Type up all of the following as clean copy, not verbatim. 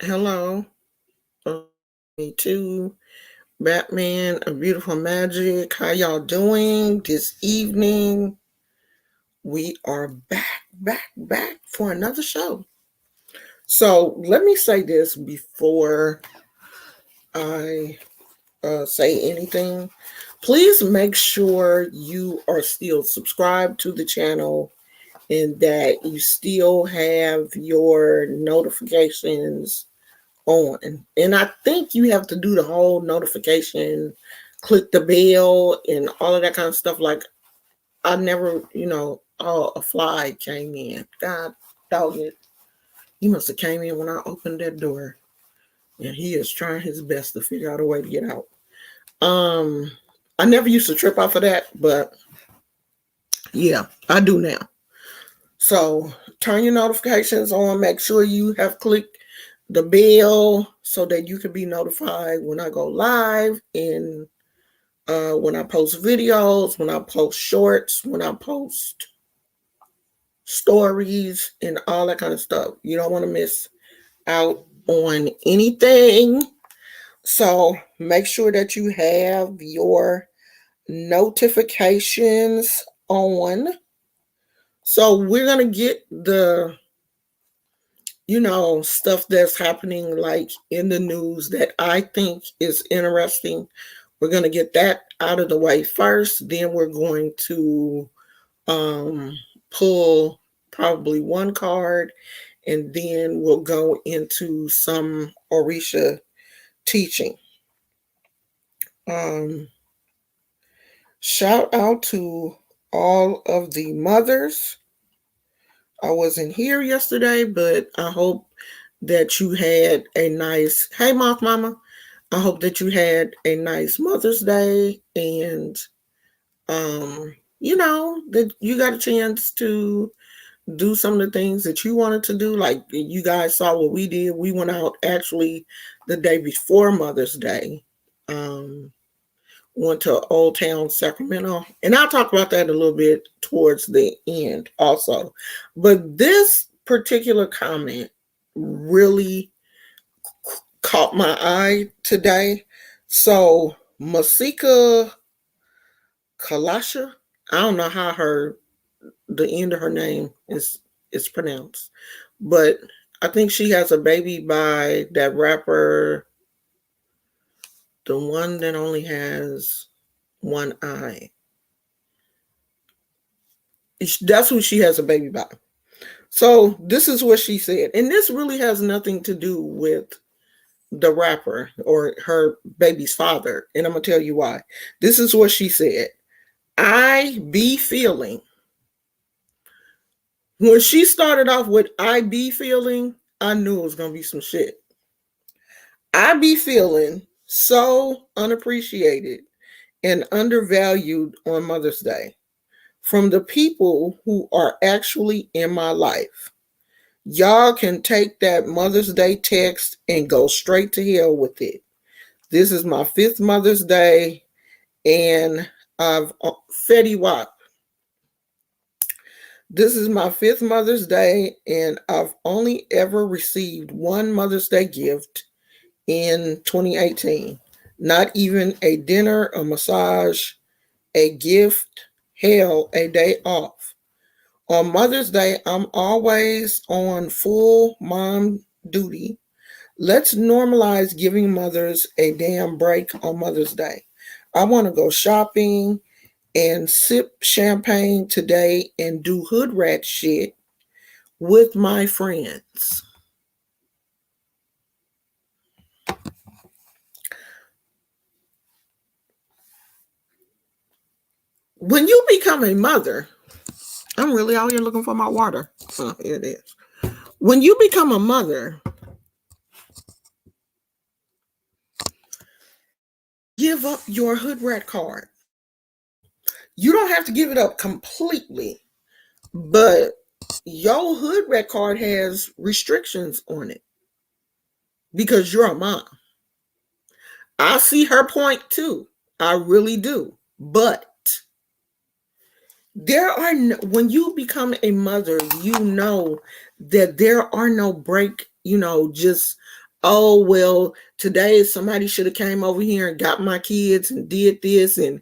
Hello, me too. Batman, a beautiful magic. How y'all doing this evening? We are back for another show. So let me say this before I say anything. Please make sure you are still subscribed to the channel and that you still have your notifications on. And I think you have to do the whole notification, click the bell, and all of that kind of stuff. Like, I never, oh, a fly came in. God dog it. He must have came in when I opened that door. And he is trying his best to figure out a way to get out. Um, I never used to trip off of that, but yeah, I do now. So turn your notifications on. Make sure you have clicked the bell so that you can be notified when I go live and when I post videos, when I post shorts, when I post stories, and all that kind of stuff. You don't want to miss out on anything. So make sure that you have your notifications on. So we're going to get the stuff that's happening like in the news that I think is interesting. We're going to get that out of the way first. Then we're going to pull probably one card, and then we'll go into some orisha teaching. Shout out to all of the mothers. I wasn't here yesterday, but I hope that you had a nice, hey, Moth Mama. I hope that you had a nice Mother's Day and, that you got a chance to do some of the things that you wanted to do. Like you guys saw what we did. We went out actually the day before Mother's Day. Went to Old Town Sacramento. And I'll talk about that a little bit towards the end also. But this particular comment really caught my eye today. So Masika Kalasha, I don't know how the end of her name is pronounced, but I think she has a baby by that rapper, the one that only has one eye. That's who she has a baby by. So this is what she said, and this really has nothing to do with the rapper or her baby's father, and I'm gonna tell you why. This is what she said. I be feeling. When she started off with I be feeling, I knew it was gonna be some shit. I be feeling so unappreciated and undervalued on Mother's Day from the people who are actually in my life. Y'all can take that Mother's Day text and go straight to hell with it. This is my 5th Mother's Day, and I've Fetty Wap. This is my 5th Mother's Day, and I've only ever received one Mother's Day gift in 2018. Not even a dinner, a massage, a gift, hell, a day off. On Mother's Day, I'm always on full mom duty. Let's normalize giving mothers a damn break on Mother's Day. I want to go shopping and sip champagne today and do hood rat shit with my friends. When you become a mother, I'm really out here looking for my water. Oh, here it is. When you become a mother, give up your hood rat card. You don't have to give it up completely, but your hood rat card has restrictions on it because you're a mom. I see her point too. I really do. But when you become a mother, you know that there are no break just, oh, well, today somebody should have came over here and got my kids and did this, and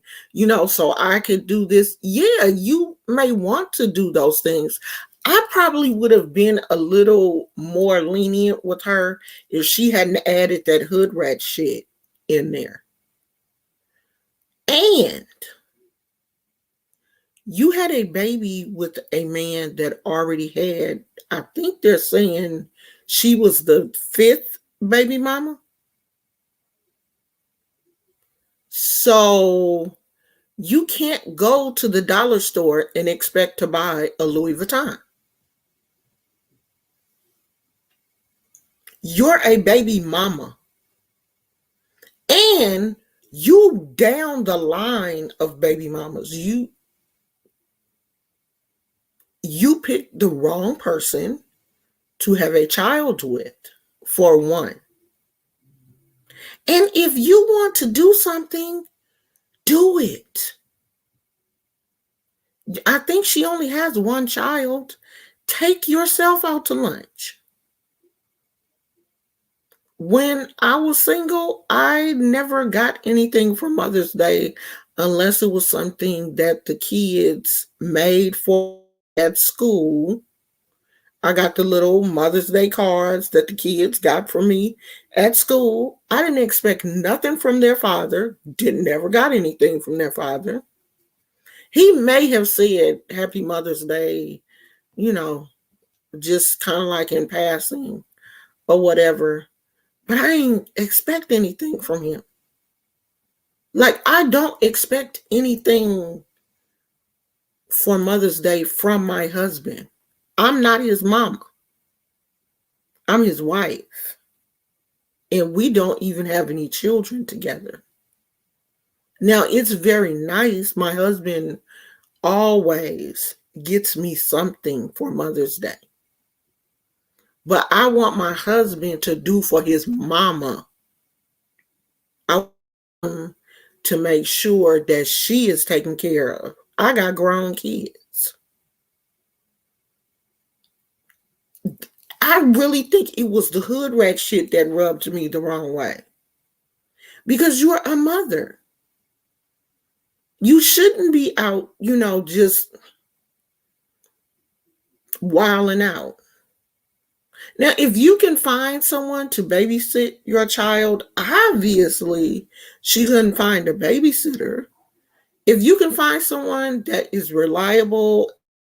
so I could do this. Yeah, you may want to do those things. I probably would have been a little more lenient with her if she hadn't added that hood rat shit in there. And you had a baby with a man that already had, I think they're saying she was the fifth baby mama. So you can't go to the dollar store and expect to buy a Louis Vuitton. You're a baby mama. And you down the line of baby mamas. You picked the wrong person to have a child with, for one. And if you want to do something, do it. I think she only has one child. Take yourself out to lunch. When I was single, I never got anything for Mother's Day unless it was something that the kids made for at school. I got the little Mother's Day cards that the kids got for me at school. I didn't expect nothing from their father. Never got anything from their father. He may have said Happy Mother's Day, just kind of like in passing or whatever. But I didn't expect anything from him. Like, I don't expect anything for Mother's Day from my husband. I'm not his mama. I'm his wife. And we don't even have any children together. Now, it's very nice. My husband always gets me something for Mother's Day. But I want my husband to do for his mama. I want him to make sure that she is taken care of. I got grown kids. I really think it was the hood rat shit that rubbed me the wrong way. Because you're a mother. You shouldn't be out, just wilding out. Now, if you can find someone to babysit your child, obviously she couldn't find a babysitter. If you can find someone that is reliable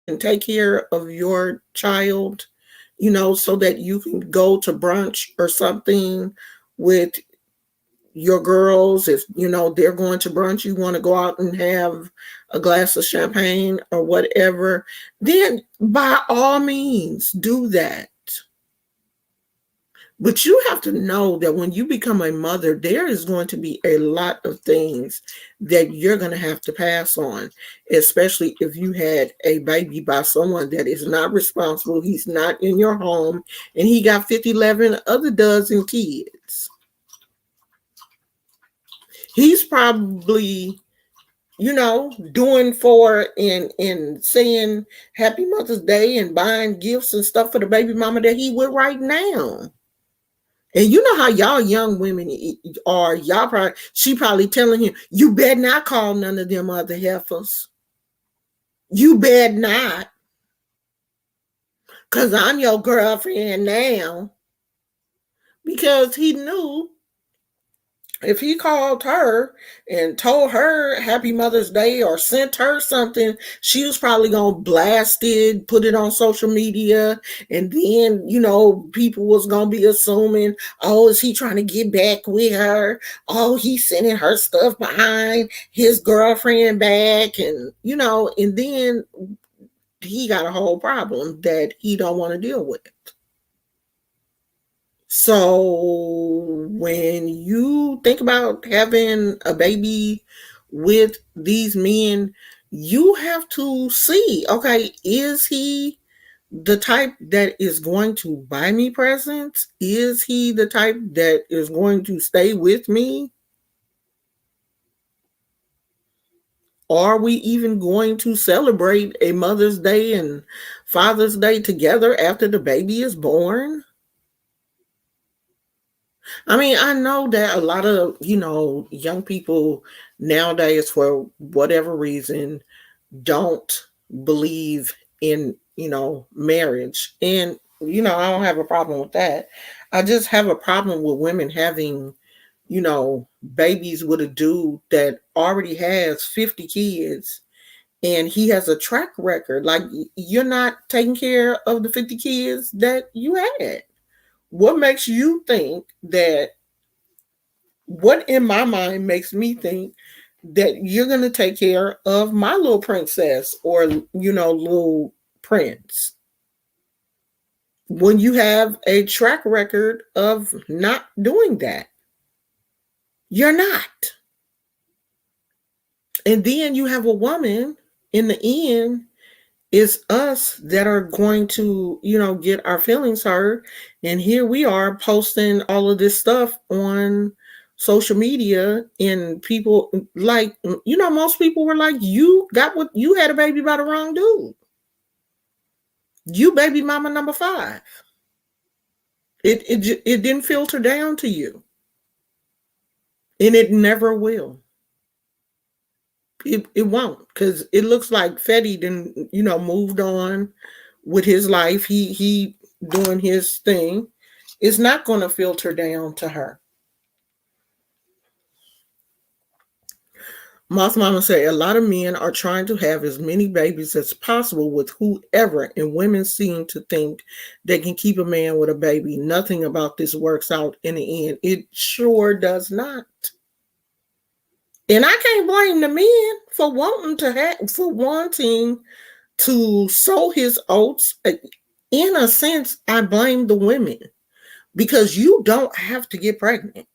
and take care of your child, so that you can go to brunch or something with your girls. If, they're going to brunch, you want to go out and have a glass of champagne or whatever, then by all means do that. But you have to know that when you become a mother, there is going to be a lot of things that you're going to have to pass on, especially if you had a baby by someone that is not responsible. He's not in your home, and he got 11 other dozen kids. He's probably, doing for and saying Happy Mother's Day and buying gifts and stuff for the baby mama that he with right now. And you know how y'all young women are. She probably telling him, you better not call none of them other heifers. You better not. Because I'm your girlfriend now. Because he knew if he called her and told her Happy Mother's Day or sent her something, she was probably going to blast it, put it on social media. And then, people was going to be assuming, oh, is he trying to get back with her? Oh, he's sending her stuff behind his girlfriend back. And, and then he got a whole problem that he don't want to deal with. So when you think about having a baby with these men, you have to see, okay, is he the type that is going to buy me presents? Is he the type that is going to stay with me? Are we even going to celebrate a Mother's Day and Father's Day together after the baby is born? I mean, I know that a lot of, young people nowadays, for whatever reason, don't believe in, marriage. And, I don't have a problem with that. I just have a problem with women having, babies with a dude that already has 50 kids and he has a track record. Like, you're not taking care of the 50 kids that you had. What makes you think that, what in my mind makes me think that you're going to take care of my little princess or, little prince, when you have a track record of not doing that? You're not. And then you have a woman, in the end, it's us that are going to, get our feelings hurt. And here we are posting all of this stuff on social media, and people like, most people were like, you had a baby by the wrong dude. You baby mama number 5. It didn't filter down to you. And it never will. It won't, because it looks like Fetty then, moved on with his life. He doing his thing. It's not going to filter down to her. Moth Mama said a lot of men are trying to have as many babies as possible with whoever, and women seem to think they can keep a man with a baby. Nothing about this works out in the end. It sure does not. And I can't blame the men for wanting to sow his oats. In a sense, I blame the women, because you don't have to get pregnant.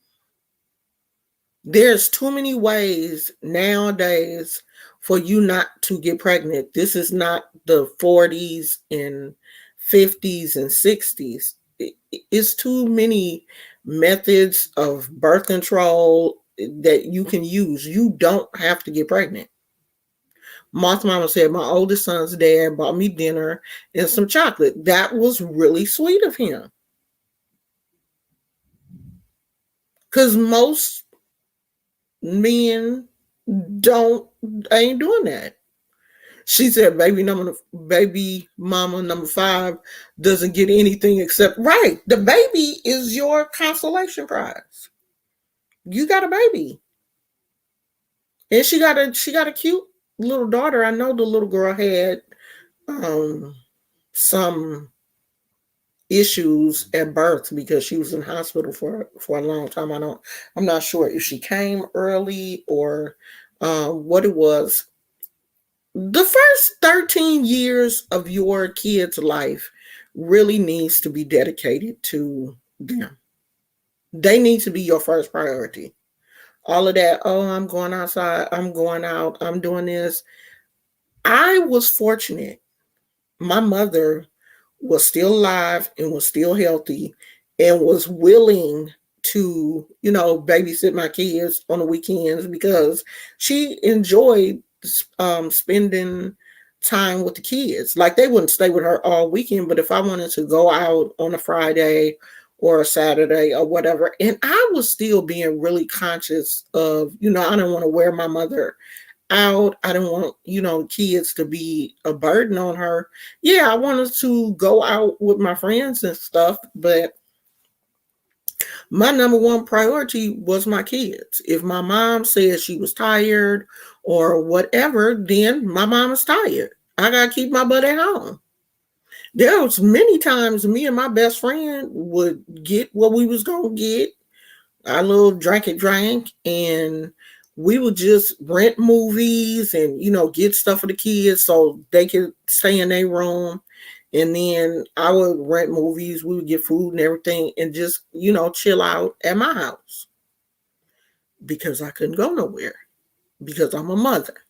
There's too many ways nowadays for you not to get pregnant. This is not the 40s and 50s and 60s. It's too many methods of birth control that you can use. You don't have to get pregnant. Moth Mama said, my oldest son's dad bought me dinner and some chocolate. That was really sweet of him. Because most men ain't doing that. She said, baby mama number 5 doesn't get anything except, right, the baby is your consolation prize. You got a baby. And she got a cute little daughter. I know the little girl had some issues at birth because she was in hospital for a long time. I'm not sure if she came early or what it was. The first 13 years of your kid's life really needs to be dedicated to them. They need to be your first priority. All of that, oh, I'm going outside, I'm going out, I'm doing this. I was fortunate. My mother was still alive and was still healthy and was willing to, babysit my kids on the weekends, because she enjoyed spending time with the kids. Like, they wouldn't stay with her all weekend, but if I wanted to go out on a Friday or a Saturday or whatever, and I was still being really conscious of, I didn't want to wear my mother out. I didn't want, kids to be a burden on her. Yeah, I wanted to go out with my friends and stuff, but my number one priority was my kids. If my mom said she was tired or whatever, then my mom is tired. I got to keep my butt at home. There was many times me and my best friend would get what we was going to get, our little drink, and we would just rent movies and, get stuff for the kids so they could stay in their room. And then I would rent movies, we would get food and everything and just, chill out at my house, because I couldn't go nowhere because I'm a mother.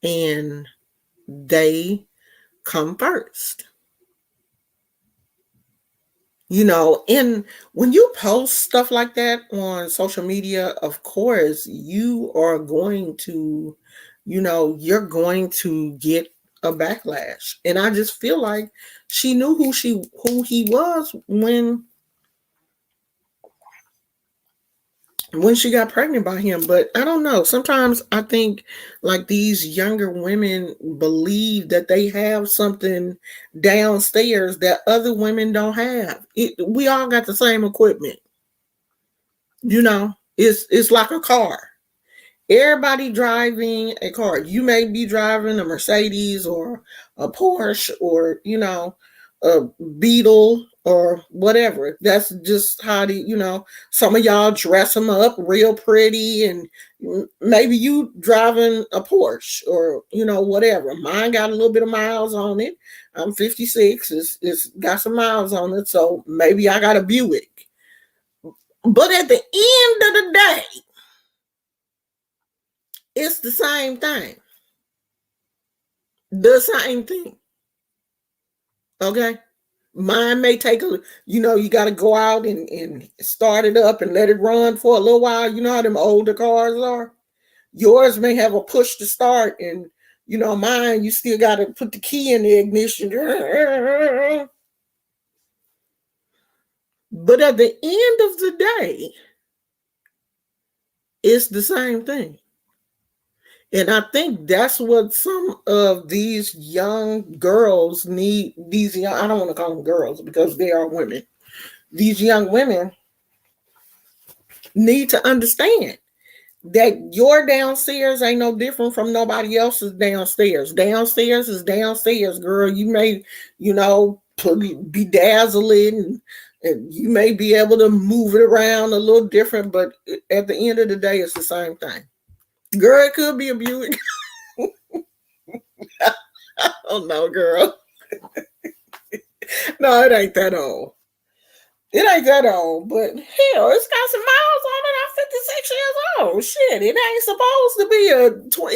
And they come first. And when you post stuff like that on social media, of course, you are going to, you're going to get a backlash. And I just feel like she knew who he was when when she got pregnant by him. But I don't know. Sometimes I think like these younger women believe that they have something downstairs that other women don't have. We all got the same equipment. It's like a car. Everybody driving a car. You may be driving a Mercedes or a Porsche or, a Beetle or whatever. That's just how some of y'all dress them up real pretty, and maybe you driving a Porsche or, whatever. Mine got a little bit of miles on it. I'm 56. It's got some miles on it. So maybe I got a Buick. But at the end of the day, it's the same thing. The same thing. Okay. Mine may take you got to go out and start it up and let it run for a little while. You know how them older cars are? Yours may have a push to start, and, mine, you still got to put the key in the ignition. But at the end of the day, it's the same thing. And I think that's what some of these young girls need. I don't want to call them girls because they are women. These young women need to understand that your downstairs ain't no different from nobody else's downstairs. Downstairs is downstairs, girl. You may, bedazzle it, and you may be able to move it around a little different, but at the end of the day, it's the same thing. Girl, it could be a Buick. Oh no, girl. No, it ain't that old. It ain't that old, but hell, it's got some miles on it. I'm 56 years old. Shit, it ain't supposed to be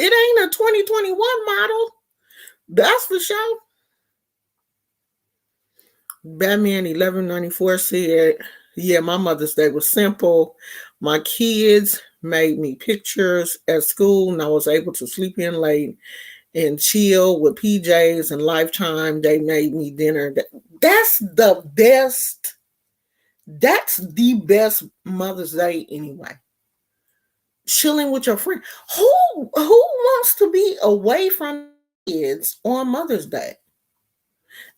it ain't a 2021 model. That's for sure. Batman 1194 said, yeah, my Mother's Day was simple. My kids made me pictures at school, and I was able to sleep in late and chill with PJs and Lifetime. They made me dinner. That's the best. That's the best Mother's Day anyway. Chilling with your friend. Who wants to be away from kids on Mother's Day?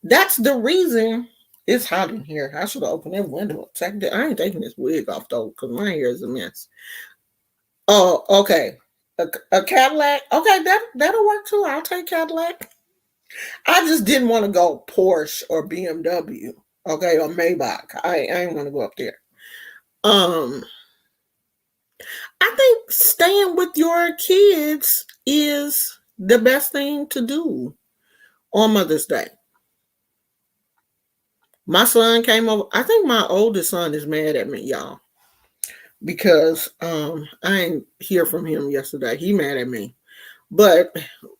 That's the reason. It's hot in here. I should have opened that window. I ain't taking this wig off though, because my hair is a mess. Oh, okay. A Cadillac. Okay, that'll work too. I'll take Cadillac. I just didn't want to go Porsche or BMW. Okay, or Maybach. I ain't want to go up there. I think staying with your kids is the best thing to do on Mother's Day. My son came over. I think my oldest son is mad at me, y'all, because I didn't hear from him yesterday. He mad at me. But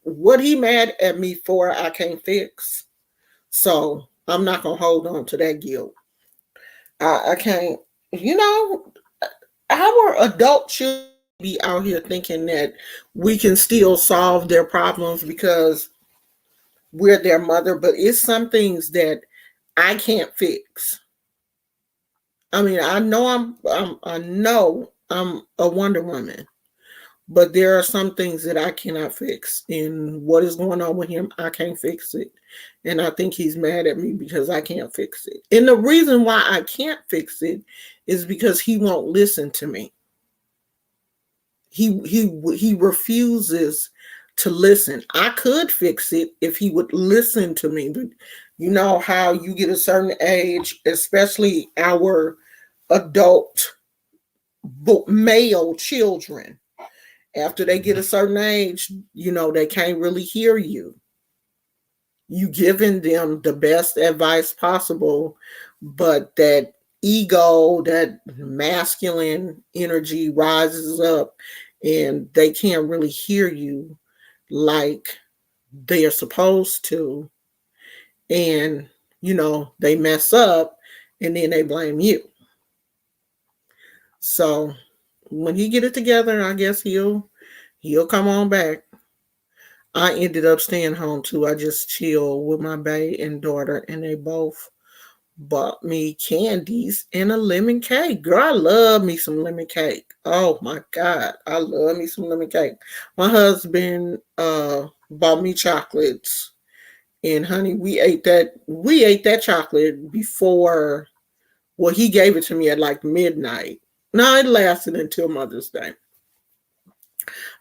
what he mad at me for, I can't fix. So I'm not going to hold on to that guilt. I can't, our adult children be out here thinking that we can still solve their problems because we're their mother, but it's some things that I can't fix. I mean, I know I'm a Wonder Woman, but there are some things that I cannot fix. And what is going on with him, I can't fix it. And I think he's mad at me because I can't fix it. And the reason why I can't fix it is because he won't listen to me. He refuses to listen. I could fix it if he would listen to me, but you know how you get a certain age, especially our adult male children, after they get a certain age, they can't really hear you. You giving them the best advice possible, but that ego, that masculine energy rises up and they can't really hear you like they are supposed to. And, they mess up and then they blame you. So when he get it together, I guess he'll come on back. I ended up staying home too. I just chill with my bae and daughter, and they both bought me candies and a lemon cake. Girl, I love me some lemon cake. Oh my God, I love me some lemon cake. My husband bought me chocolates, and honey, we ate that chocolate before. Well, he gave it to me at like midnight. No, it lasted until Mother's Day.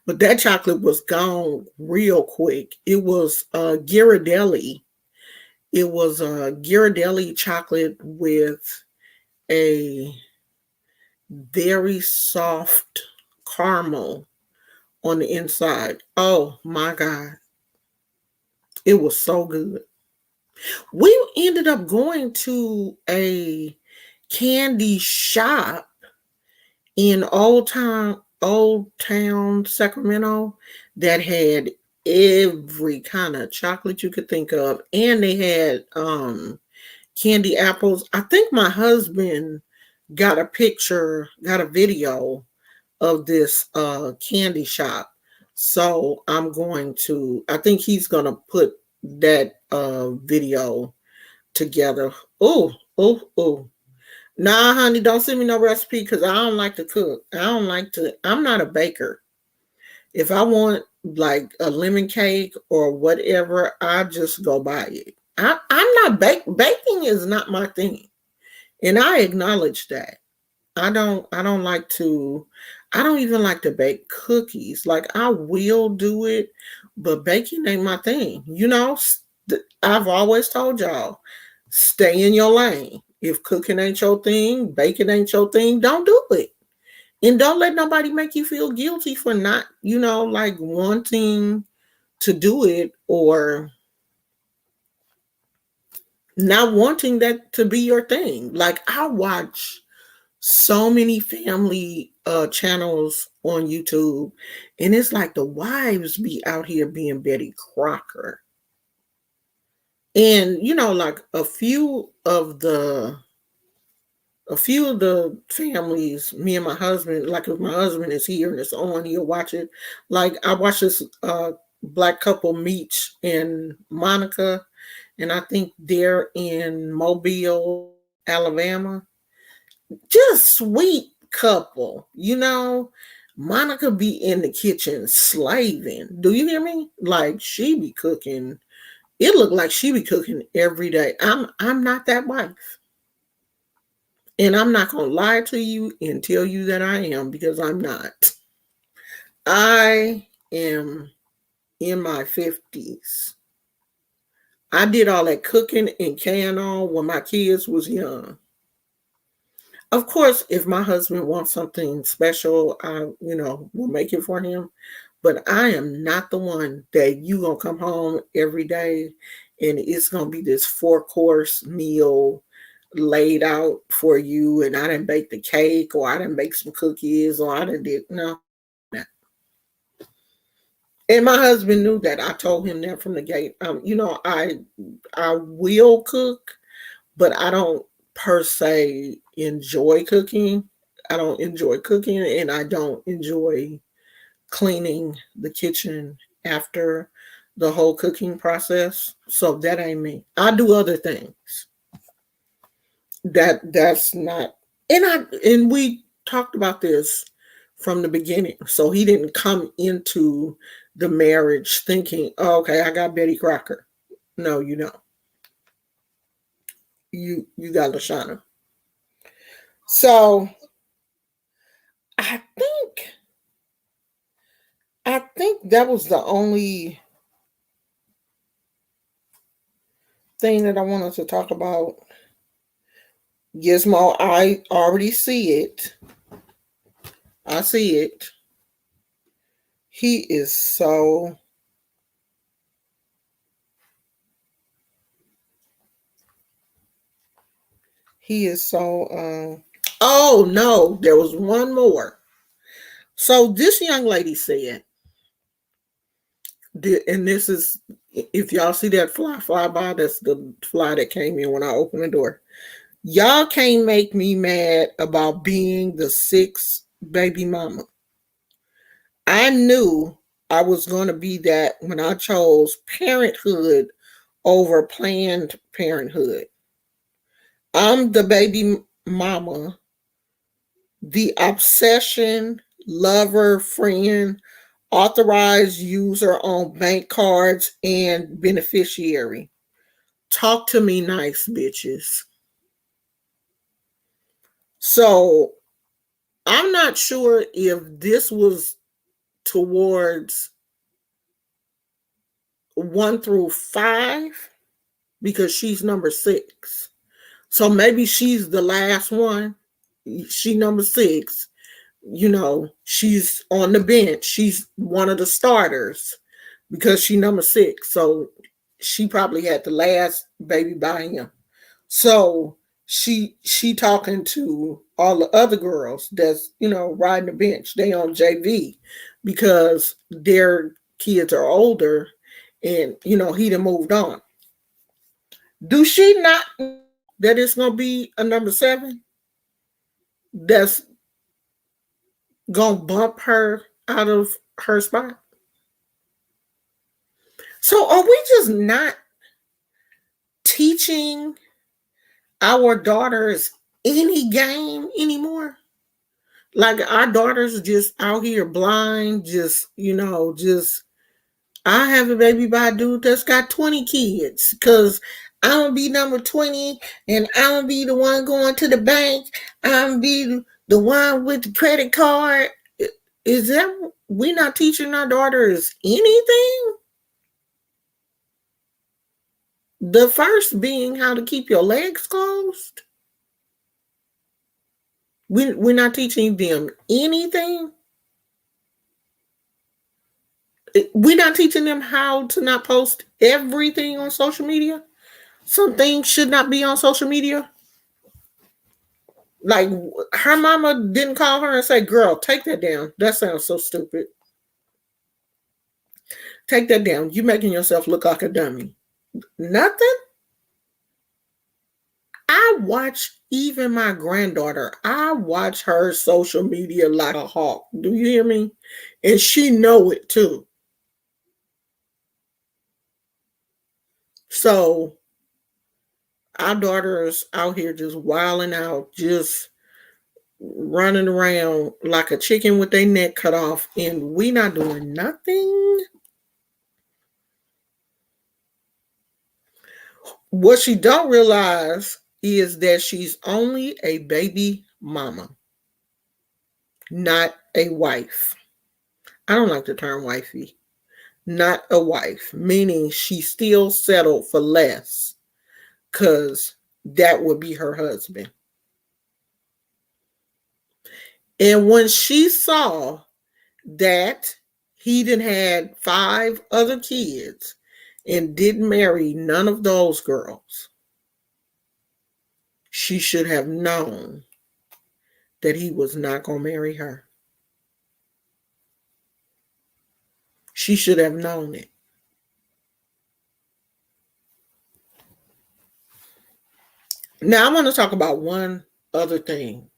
But that chocolate was gone real quick. It was Ghirardelli. It was a Ghirardelli chocolate with a very soft caramel on the inside. Oh my God. It was so good. We ended up going to a candy shop in Old Town Sacramento that had every kind of chocolate you could think of, and they had candy apples. I think my husband got a video of this candy shop. So I think he's gonna put that video together. Oh, oh, oh. Nah, honey, don't send me no recipe because I don't like to cook. I'm not a baker. If I want like a lemon cake or whatever, I just go buy it. I'm not baking is not my thing. And I acknowledge that. I don't even like to bake cookies. Like I will do it, but baking ain't my thing. I've always told y'all, stay in your lane. If cooking ain't your thing, baking ain't your thing, don't do it. And don't let nobody make you feel guilty for not, like wanting to do it or not wanting that to be your thing. Like I watch so many family channels on YouTube, and it's like the wives be out here being Betty Crocker. And like a few of the families, me and my husband, like if my husband is here and it's on, he'll watch it. Like I watch this black couple, Meech and Monica, and I think they're in Mobile, Alabama. Just sweet couple, Monica be in the kitchen slaving. Do you hear me? Like she be cooking. It looked like she be cooking every day. I'm not that wife. And I'm not gonna lie to you and tell you that I am, because I'm not. I am in my 50s. I did all that cooking and carrying on when my kids was young. Of course, if my husband wants something special, I, will make it for him. But I am not the one that you gonna come home every day and it's gonna be this 4-course meal laid out for you, and I didn't bake the cake, or I didn't bake some cookies, or I didn't did no. And my husband knew that. I told him that from the gate. I will cook, but I don't per se enjoy cooking. I don't enjoy cooking, and I don't enjoy cleaning the kitchen after the whole cooking process. So that ain't me. I do other things. That's not, and we talked about this from the beginning. So he didn't come into the marriage thinking, oh, okay, I got Betty Crocker. No, you don't. You got Lashana. So I think I think that was the only thing that I wanted to talk about. Gizmo, I already see it. I see it. He is so he is so oh no, there was one more. So this young lady said, and this is, if y'all see that fly by, that's the fly that came in when I opened the door. Y'all can't make me mad about being the sixth baby mama. I knew I was going to be that when I chose parenthood over planned parenthood. I'm the baby mama, the obsession, lover, friend, authorized user on bank cards, and beneficiary. Talk to me nice, bitches. So I'm not sure if this was towards 1 through 5 because she's number 6. So maybe she's the last one. She number 6. She's on the bench. She's one of the starters because she number 6. So she probably had the last baby by him. So she talking to all the other girls that's riding the bench. They on JV because their kids are older, and he done moved on. Do she not know that it's gonna be a number 7 that's gonna bump her out of her spot? So are we just not teaching our daughters any game anymore? Like our daughters are just out here blind, just I have a baby by a dude that's got 20 kids because I'm gonna be number 20 and I'm gonna be the one going to the bank. I'm gonna be the one with the credit card. Is that we not teaching our daughters anything? The first being how to keep your legs closed. We're not teaching them anything. We're not teaching them how to not post everything on social media. Some things should not be on social media. Like her mama didn't call her and say, "Girl, take that down. That sounds so stupid. Take that down. You making yourself look like a dummy." Nothing. I watch even my granddaughter. I watch her social media like a hawk. Do you hear me? And she know it too. So our daughter's out here just wilding out, just running around like a chicken with their neck cut off, and we not doing nothing. What she don't realize is that she's only a baby mama, not a wife. I don't like the term wifey. Not a wife, meaning she still settled for less because that would be her husband. And when she saw that he done had 5 other kids and didn't marry none of those girls, she should have known that he was not going to marry her. She should have known it. Now, I want to talk about one other thing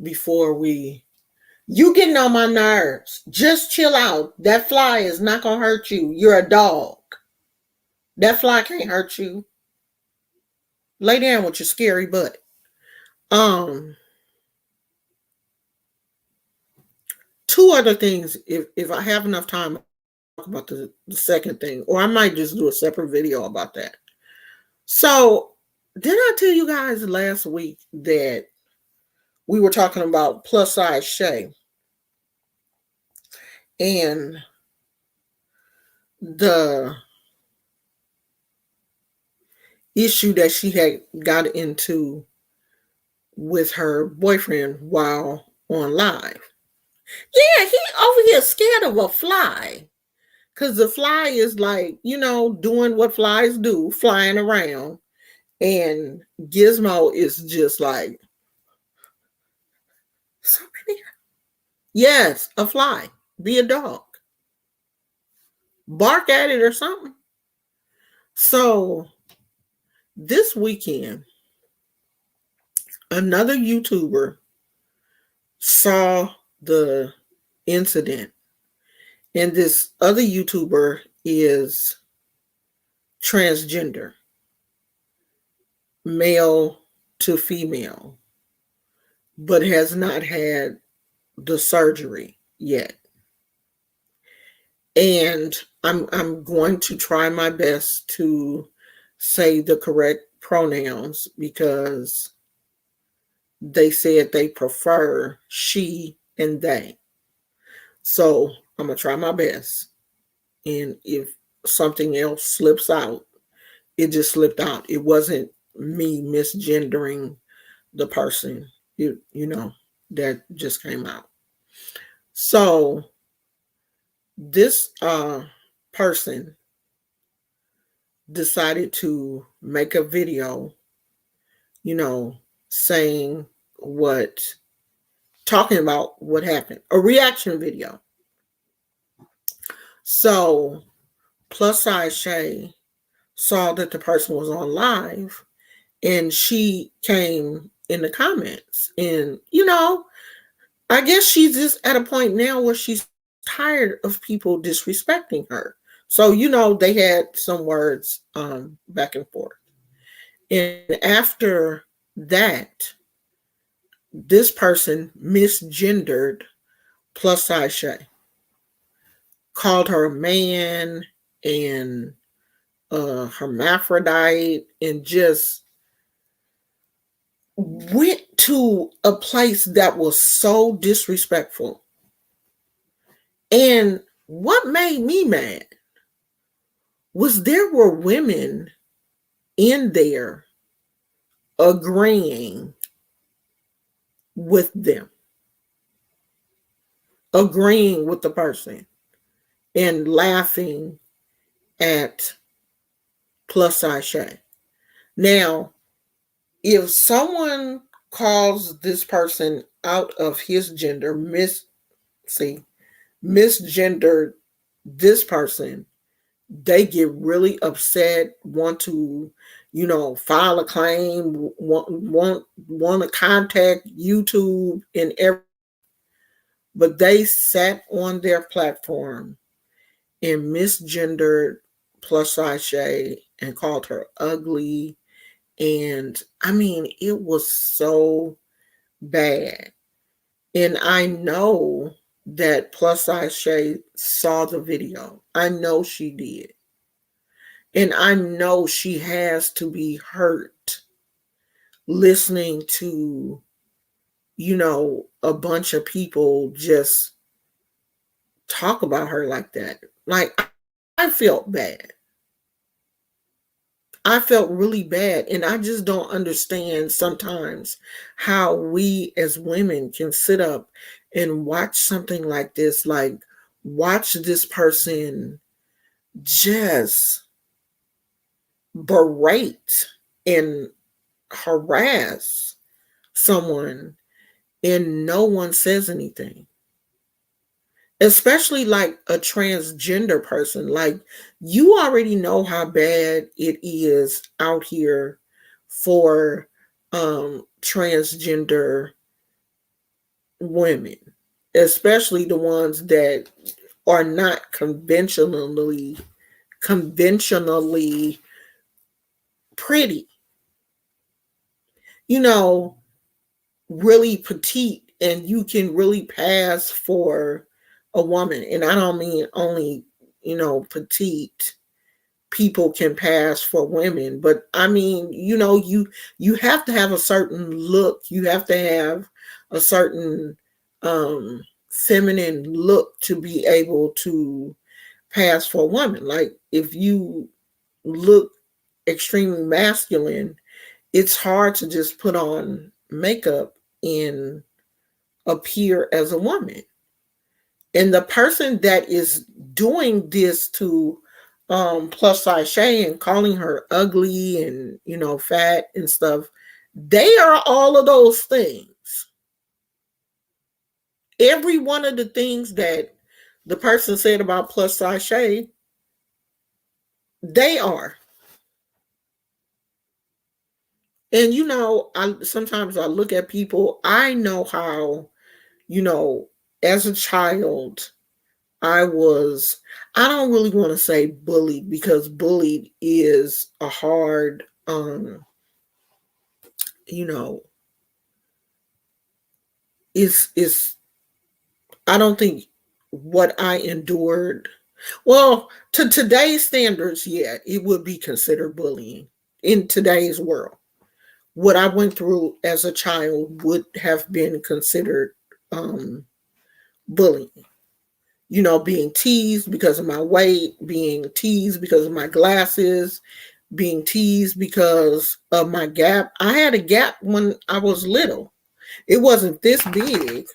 before you getting on my nerves. Just chill out. That fly is not going to hurt you. You're a dog. That fly can't hurt you. Lay down with your scary butt. Two other things, if I have enough time, I'll talk about the second thing, or I might just do a separate video about that. So, did I tell you guys last week that we were talking about plus size Shay and the issue that she had got into with her boyfriend while on live? Yeah, he over here scared of a fly. Because the fly is like, doing what flies do, flying around. And Gizmo is just like, somebody. Yes, a fly. Be a dog. Bark at it or something. So this weekend, another YouTuber saw the incident. And this other YouTuber is transgender. male to female, but has not had the surgery yet. And I'm going to try my best to say the correct pronouns because they said they prefer she and they. So I'm gonna try my best. And if something else slips out, it just slipped out. It wasn't me misgendering the person. That just came out. So this person decided to make a video, you know, saying what, talking about what happened, a reaction video. So plus size Shay saw that the person was on live and she came in the comments. And, I guess she's just at a point now where she's tired of people disrespecting her. So, they had some words back and forth. And after that, this person misgendered plus size Shay, called her a man and hermaphrodite, and just went to a place that was so disrespectful. And what made me mad was there were women in there agreeing with them, agreeing with the person, and laughing at plus size Shay. Now, if someone calls this person out of his gender, misgendered this person, they get really upset, want to, file a claim, want to contact YouTube and everything. But they sat on their platform and misgendered plus size Shay and called her ugly. And I mean, it was so bad. And I know that plus size Shay saw the video. I know she did. And I know she has to be hurt listening to, a bunch of people just talk about her like that. Like, I felt bad. I felt really bad. And I just don't understand sometimes how we as women can sit up and watch something like this, like watch this person just berate and harass someone and no one says anything. Especially like a transgender person. Like, you already know how bad it is out here for transgender women, especially the ones that are not conventionally pretty, really petite, and you can really pass for a woman. And I don't mean only, petite people can pass for women, but I mean, you have to have a certain look. You have to have a certain feminine look to be able to pass for a woman. Like, if you look extremely masculine, it's hard to just put on makeup and appear as a woman. And the person that is doing this to plus size Shay and calling her ugly and, fat and stuff, they are all of those things. Every one of the things that the person said about plus size Shay, they are. And sometimes I look at people. I know how, as a child, I don't really want to say bullied, because bullied is a hard you know, is I don't think what I endured, well, to today's standards, yeah, it would be considered bullying in today's world. What I went through as a child would have been considered um, bullying. Being teased because of my weight, being teased because of my glasses, being teased because of my gap. I had a gap when I was little. It wasn't this big.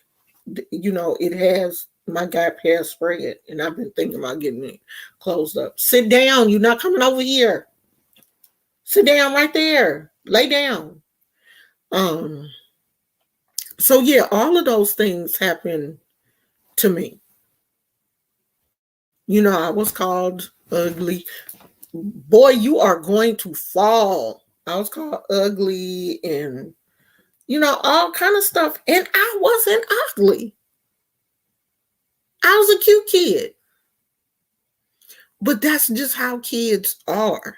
It has, my gap has spread, and I've been thinking about getting it closed up. Sit down. You're not coming over here. Sit down right there. Lay down. Um, so yeah, all of those things happened to me. I was called ugly. Boy, you are going to fall. I was called ugly and all kind of stuff. And I wasn't ugly. I was a cute kid. But that's just how kids are.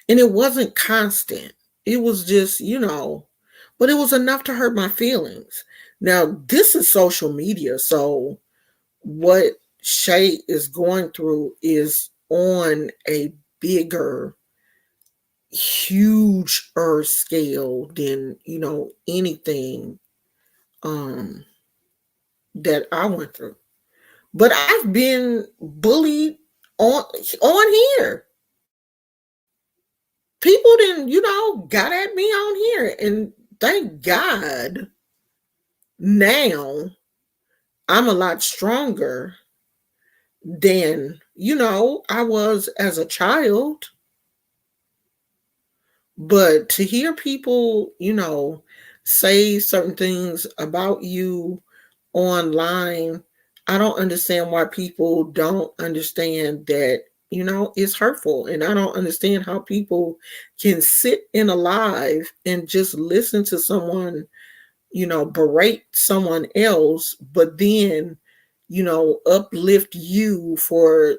And it wasn't constant. It was just, but it was enough to hurt my feelings. Now, this is social media. So what Shay is going through is on a bigger, huge earth scale than, anything that I went through. But I've been bullied on here. People didn't, got at me on here. And thank God now I'm a lot stronger than, I was as a child. But to hear people, say certain things about you online, I don't understand why people don't understand that, it's hurtful. And I don't understand how people can sit in a live and just listen to someone, berate someone else, but then, uplift you for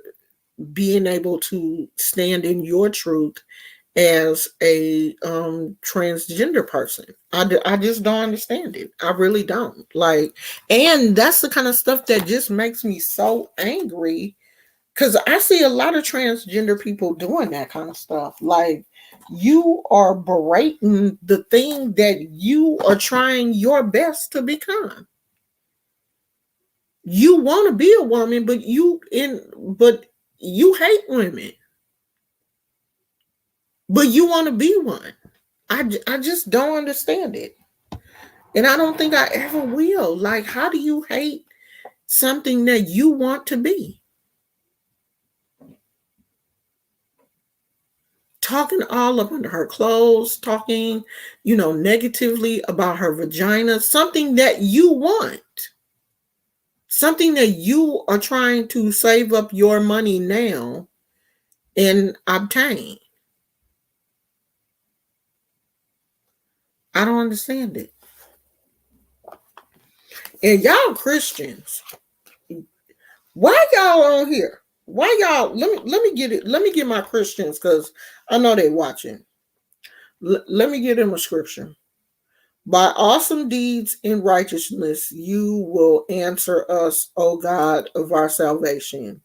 being able to stand in your truth as a transgender person. I just don't understand it. I really don't. Like, and that's the kind of stuff that just makes me so angry, because I see a lot of transgender people doing that kind of stuff. Like, you are berating the thing that you are trying your best to become. You want to be a woman, but you hate women, but you want to be one. I just don't understand it. And I don't think I ever will. Like, how do you hate something that you want to be? Talking all up under her clothes, talking, negatively about her vagina, something that you want, something that you are trying to save up your money now and obtain. I don't understand it. And y'all Christians, why y'all on here? Why y'all? Let me get it. Let me get my Christians, because I know they watching. Let me get them a scripture. By awesome deeds in righteousness, you will answer us, O God of our salvation.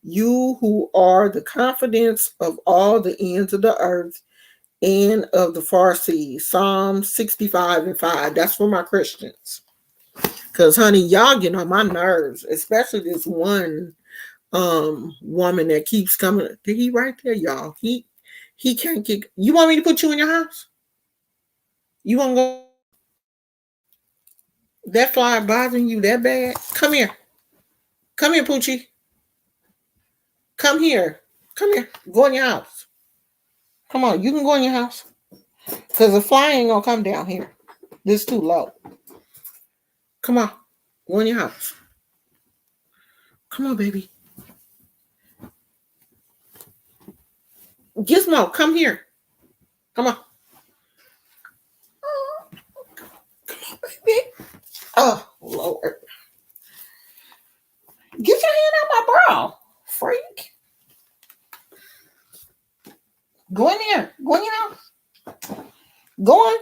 You who are the confidence of all the ends of the earth and of the far seas. Psalm 65:5. That's for my Christians. Because, honey, y'all get on my nerves, especially this one woman that keeps coming. He right there, y'all. He can't get. You want me to put you in your house? You want to go? That fly bothering you that bad? Come here. Come here, Poochie. Come here. Come here. Go in your house. Come on, you can go in your house. Because the fly ain't gonna come down here. This is too low. Come on. Go in your house. Come on, baby. Gizmo, come here. Come on. Come on, baby. Oh, Lord. Get your hand out my bra, freak. Go in there. Go in your house. Go on.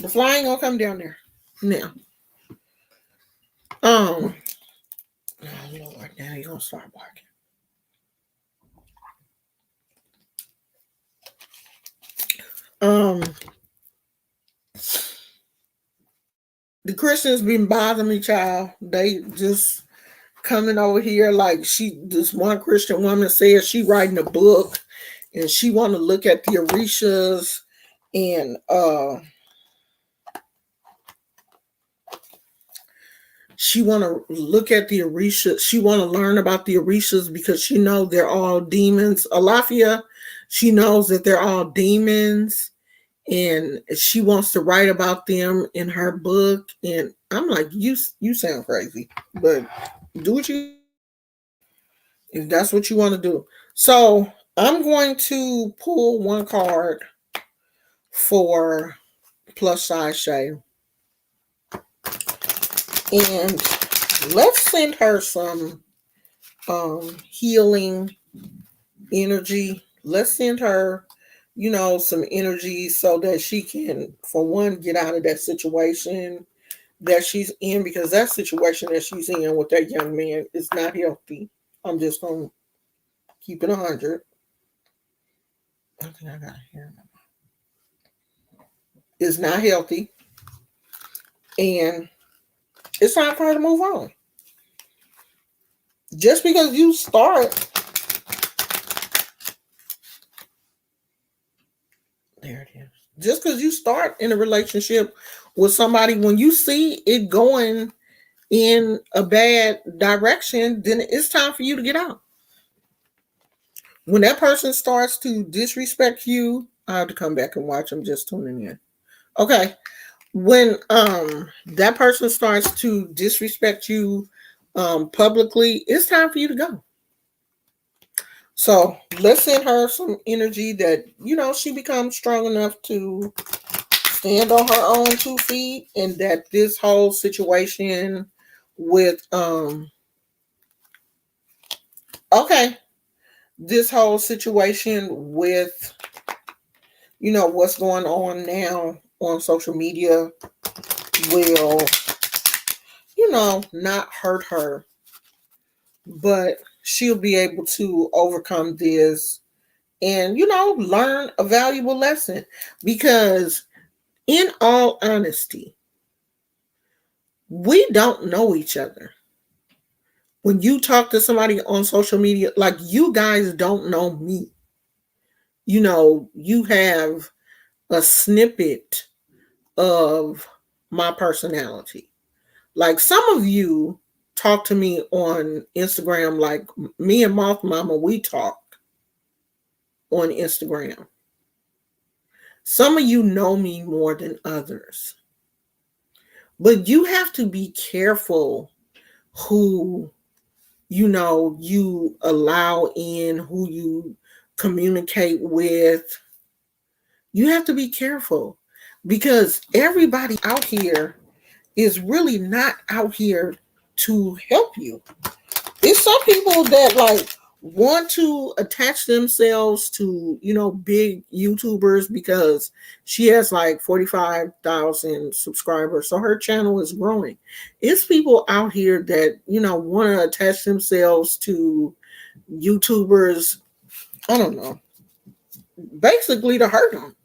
The fly ain't gonna come down there. Now, oh Lord, now you gonna start barking. Um, the Christians been bothering me, child. They just coming over here like this one Christian woman said she writing a book and she want to look at the orishas and she want to look at the orishas. She want to learn about the orishas because she knows they're all demons. Alafia, she knows that they're all demons and she wants to write about them in her book. And I'm like, you sound crazy, but do what you, if that's what you want to do. So I'm going to pull one card for plus size Shay. And let's send her some healing energy. Let's send her, some energy so that she can, for one, get out of that situation that she's in, because that situation that she's in with that young man is not healthy. I'm just going to keep it 100. I think I got to hear him. It's not healthy. And it's time for her to move on. Just because you start, there it is. Just because you start in a relationship with somebody, when you see it going in a bad direction, then it's time for you to get out. When that person starts to disrespect you, I have to come back and watch. I'm just tuning in. Okay. When that person starts to disrespect you publicly, it's time for you to go. So let's send her some energy that, she becomes strong enough to stand on her own 2 feet, and that this whole situation with this whole situation with what's going on now on social media will not hurt her, but she'll be able to overcome this and learn a valuable lesson. Because in all honesty, we don't know each other. When you talk to somebody on social media, like, you guys don't know me. You have a snippet of my personality. Like, some of you talk to me on Instagram, like me and Moth Mama, we talk on Instagram. Some of you know me more than others. But you have to be careful who, you allow in, who you communicate with. You have to be careful, because everybody out here is really not out here to help you. It's some people that want to attach themselves to, big YouTubers because she has 45,000 subscribers. So her channel is growing. It's people out here that, want to attach themselves to YouTubers, I don't know, basically to hurt them,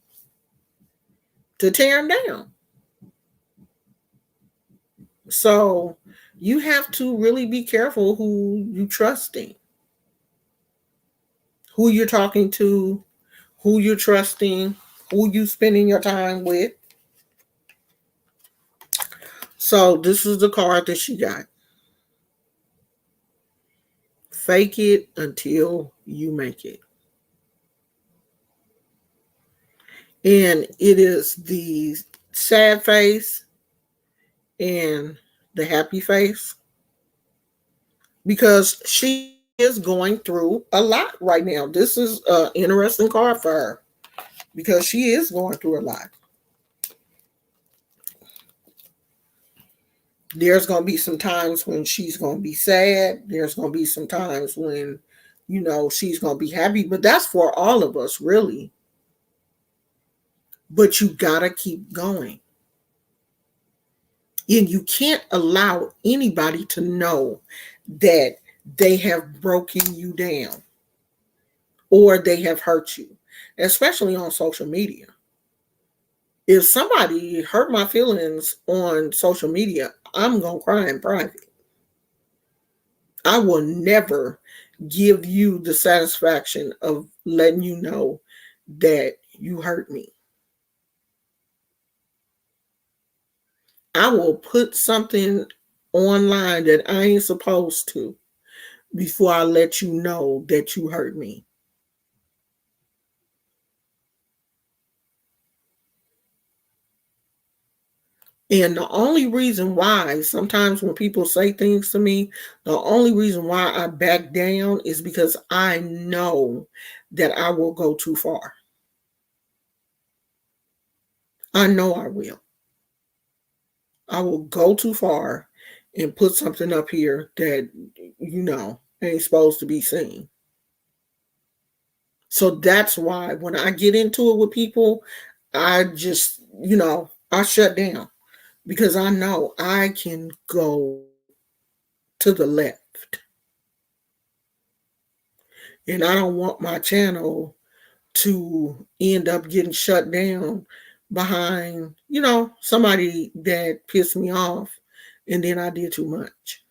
to tear them down. So you have to really be careful who you trusting, who you're talking to, who you're trusting, who you spending your time with. So this is the card that she got. Fake it until you make it. And it is the sad face and the happy face, because she is going through a lot right now. This is an interesting card for her because she is going through a lot. There's going to be some times when she's going to be sad. There's going to be some times when, she's going to be happy. But that's for all of us, really. But you got to keep going. And you can't allow anybody to know that they have broken you down or they have hurt you, especially on social media. If somebody hurt my feelings on social media, I'm going to cry in private. I will never give you the satisfaction of letting you know that you hurt me. I will put something online that I ain't supposed to before I let you know that you hurt me. And the only reason why, sometimes when people say things to me, the only reason why I back down is because I know that I will go too far. I know I will. I will go too far and put something up here that, ain't supposed to be seen. So that's why when I get into it with people, I just, I shut down because I know I can go to the left. And I don't want my channel to end up getting shut down behind, somebody that pissed me off and then I did too much.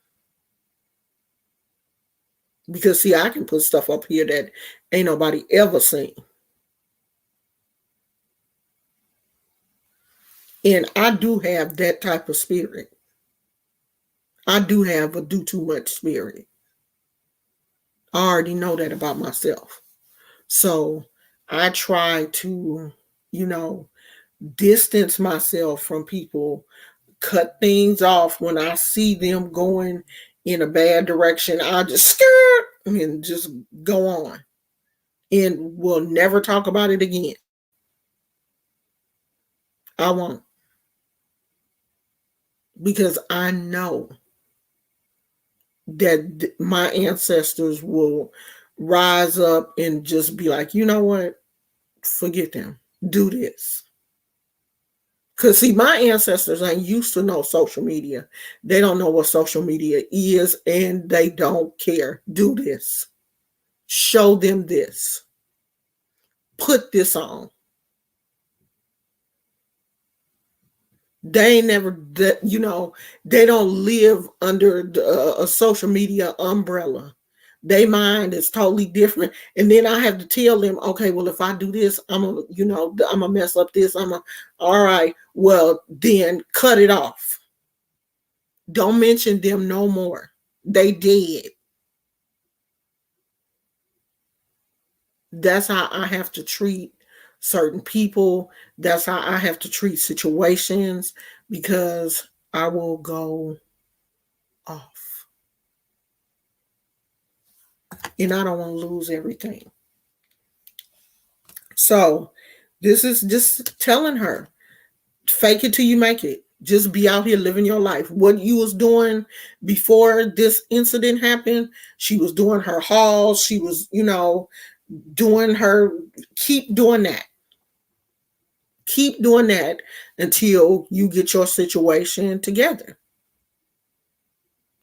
Because see, I can put stuff up here that ain't nobody ever seen. And I do have that type of spirit. I do have a do too much spirit. I already know that about myself. So I try to, you know, distance myself from people, cut things off when I see them going in a bad direction. I'll just skirt and just go on and we'll never talk about it again. I won't, because I know that my ancestors will rise up and just be like, you know what? Forget them. Do this. Because, see, my ancestors ain't used to no social media. They don't know what social media is and they don't care. Do this. Show them this. Put this on. They ain't never, they don't live under a social media umbrella. Their mind is totally different. And then I have to tell them, okay, well, if I do this, I'm gonna mess up this. All right, well, then cut it off. Don't mention them no more. They dead. That's how I have to treat certain people. That's how I have to treat situations because I will go off. And I don't want to lose everything. So this is just telling her, fake it till you make it. Just be out here living your life. What you was doing before this incident happened, she was doing her hauls. She was, doing her, keep doing that. Keep doing that until you get your situation together.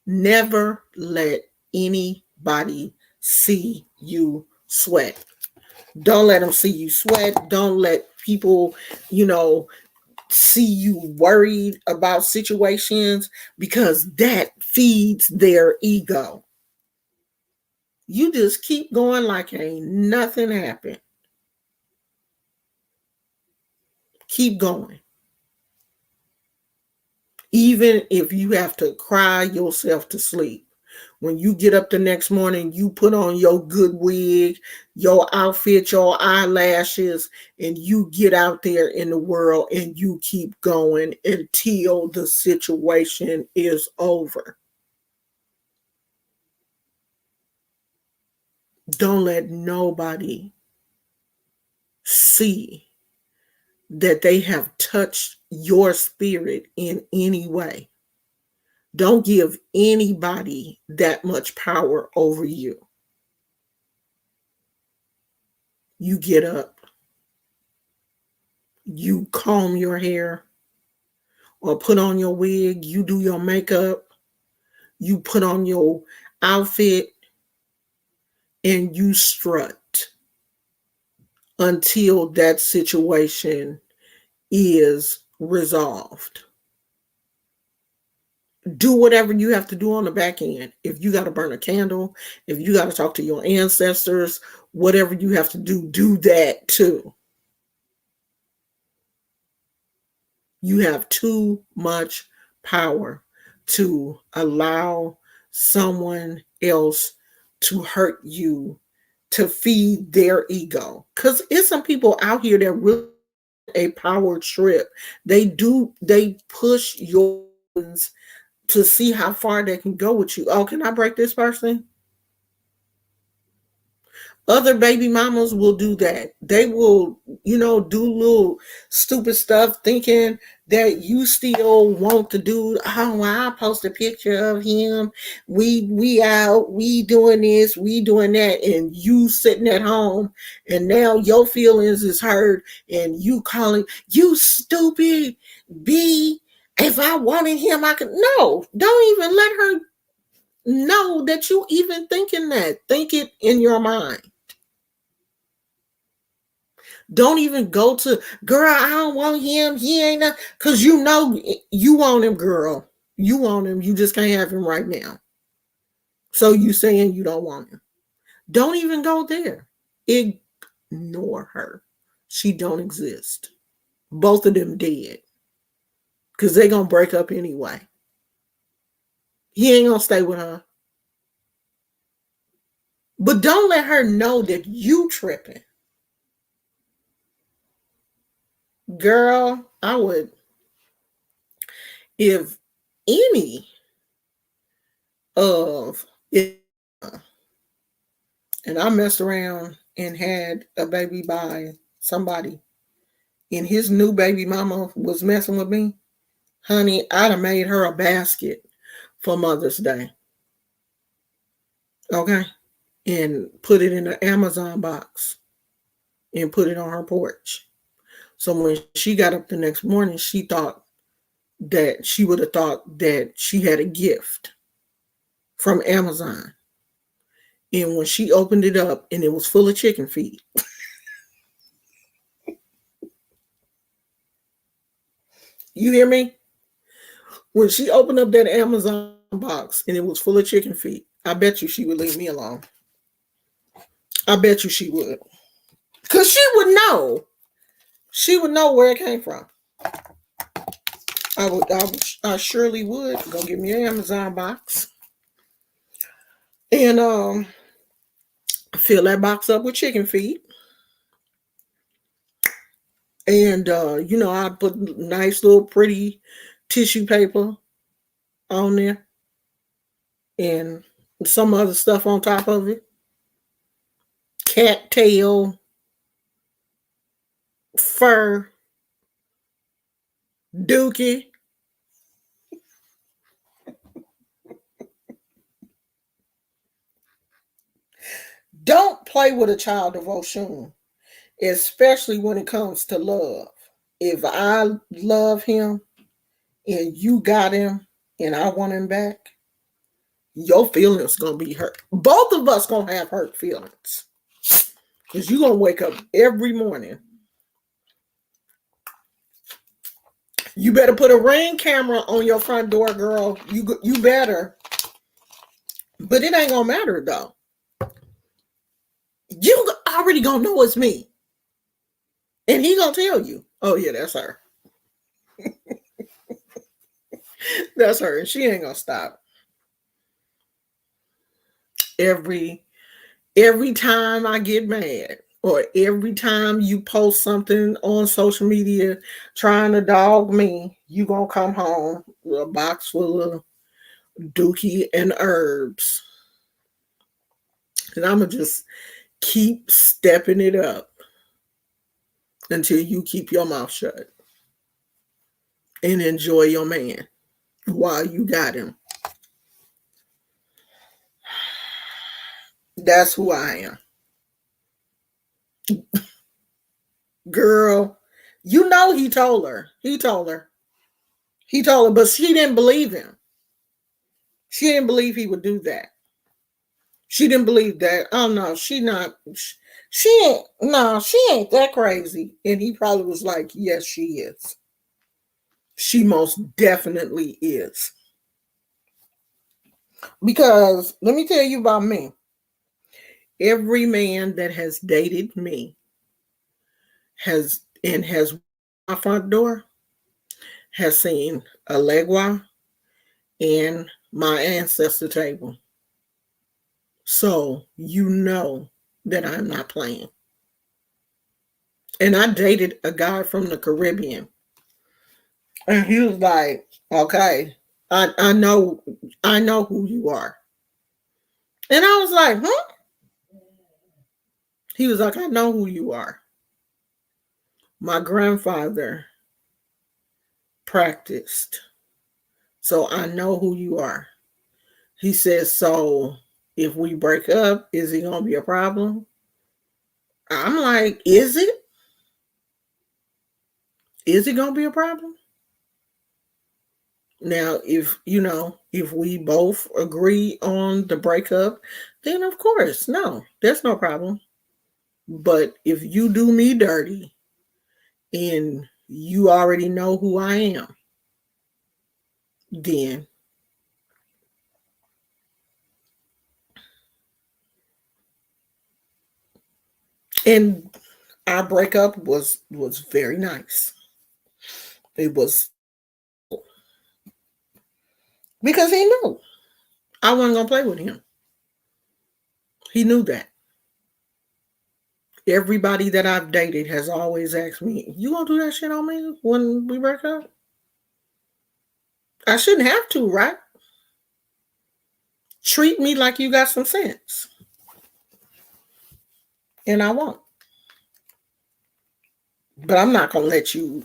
Never let anybody see you sweat. Don't let them see you sweat. Don't let people, see you worried about situations because that feeds their ego. You just keep going like ain't nothing happened. Keep going. Even if you have to cry yourself to sleep. When you get up the next morning, you put on your good wig, your outfit, your eyelashes, and you get out there in the world and you keep going until the situation is over. Don't let nobody see that they have touched your spirit in any way. Don't give anybody that much power over you. You get up, you comb your hair, or put on your wig, you do your makeup, you put on your outfit, and you strut until that situation is resolved. Do whatever you have to do on the back end. If you got to burn a candle, if you got to talk to your ancestors, whatever you have to do that too. You have too much power to allow someone else to hurt you, to feed their ego. Because it's some people out here that really a power trip. They push your to see how far they can go with you. Oh, can I break this person? Other baby mamas will do that. They will, do little stupid stuff thinking that you still want to do. Oh, well, I post a picture of him. We out, we doing this, we doing that, and you sitting at home, and now your feelings is hurt, and you calling you stupid B. If I wanted him, I could. No, don't even let her know that you even thinking that. Think it in your mind. Don't even go to, girl, I don't want him. He ain't not, because you want him, girl. You want him. You just can't have him right now. So you saying you don't want him. Don't even go there. Ignore her. She don't exist. Both of them dead. Because they going to break up anyway. He ain't going to stay with her. But don't let her know that you tripping. Girl, I would, if any of it, and I messed around and had a baby by somebody, and his new baby mama was messing with me, honey, I'd have made her a basket for Mother's Day. Okay? And put it in an Amazon box and put it on her porch. So when she got up the next morning, she would have thought that she had a gift from Amazon. And when she opened it up and it was full of chicken feet. You hear me? When she opened up that Amazon box and it was full of chicken feet, I bet you she would leave me alone. I bet you she would. Because she would know. She would know where it came from. I surely would. Go get me an Amazon box. And fill that box up with chicken feet. And I put nice little pretty tissue paper on there. And some other stuff on top of it. Cat tail, fur, dookie. Don't play with a child devotion, especially when it comes to love. If I love him and you got him and I want him back, your feelings gonna be hurt. Both of us gonna have hurt feelings. Because you're gonna wake up every morning. You better put a Ring camera on your front door, girl. You better. But it ain't gonna matter though. You already gonna know it's me. And he gonna tell you, oh yeah, that's her. That's her. And she ain't gonna stop. Every time I get mad, or every time you post something on social media trying to dog me, you gonna come home with a box full of dookie and herbs. And I'm gonna just keep stepping it up until you keep your mouth shut and enjoy your man while you got him. That's who I am. Girl, he told her. He told her. He told her, but she didn't believe him. She didn't believe he would do that. She didn't believe that. Oh no, she not. She ain't. No, she ain't that crazy. And he probably was like, yes, she is. She most definitely is. Because let me tell you about me. Every man that has dated me has my front door has seen a legua and my ancestor table. So you know that I'm not playing. And I dated a guy from the Caribbean. And he was like, okay, I know who you are. And I was like, huh? He was like, I know who you are. My grandfather practiced. So I know who you are. He says, so if we break up, is it gonna be a problem? I'm like, is it? Is it gonna be a problem? Now, if we both agree on the breakup, then of course, no, there's no problem. But if you do me dirty and you already know who I am, then and our breakup was very nice. It was because he knew I wasn't gonna play with him. He knew that. Everybody that I've dated has always asked me, "You gonna do that shit on me when we break up?" I shouldn't have to, right? Treat me like you got some sense, and I won't. But I'm not gonna let you.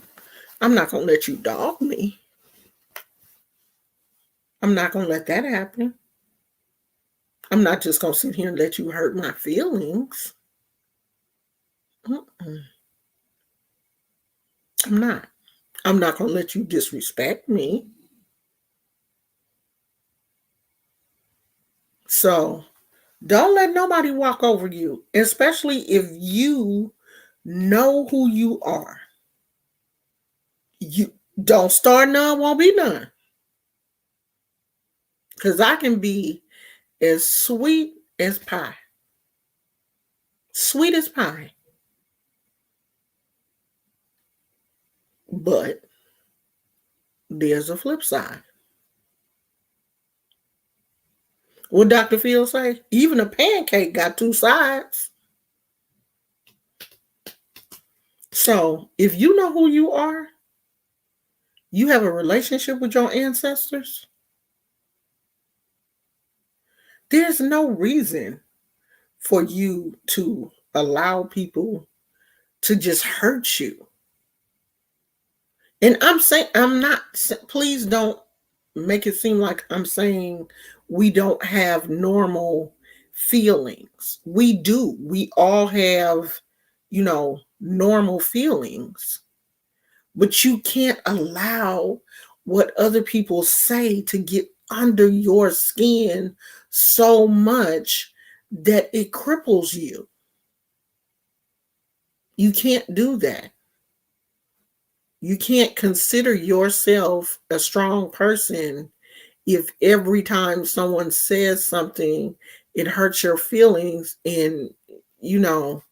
I'm not gonna let you dog me. I'm not gonna let that happen. I'm not just gonna sit here and let you hurt my feelings. Mm-mm. I'm not. I'm not gonna let you disrespect me. So don't let nobody walk over you, especially if you know who you are. You don't start none, won't be none. Because I can be as sweet as pie. Sweet as pie. But there's a flip side. What Dr. Phil say? Even a pancake got two sides. So if you know who you are, you have a relationship with your ancestors, there's no reason for you to allow people to just hurt you. And I'm saying, I'm not, please don't make it seem like I'm saying we don't have normal feelings. We do. We all have, normal feelings. But you can't allow what other people say to get under your skin so much that it cripples you. You can't do that. You can't consider yourself a strong person if every time someone says something, it hurts your feelings and, you know,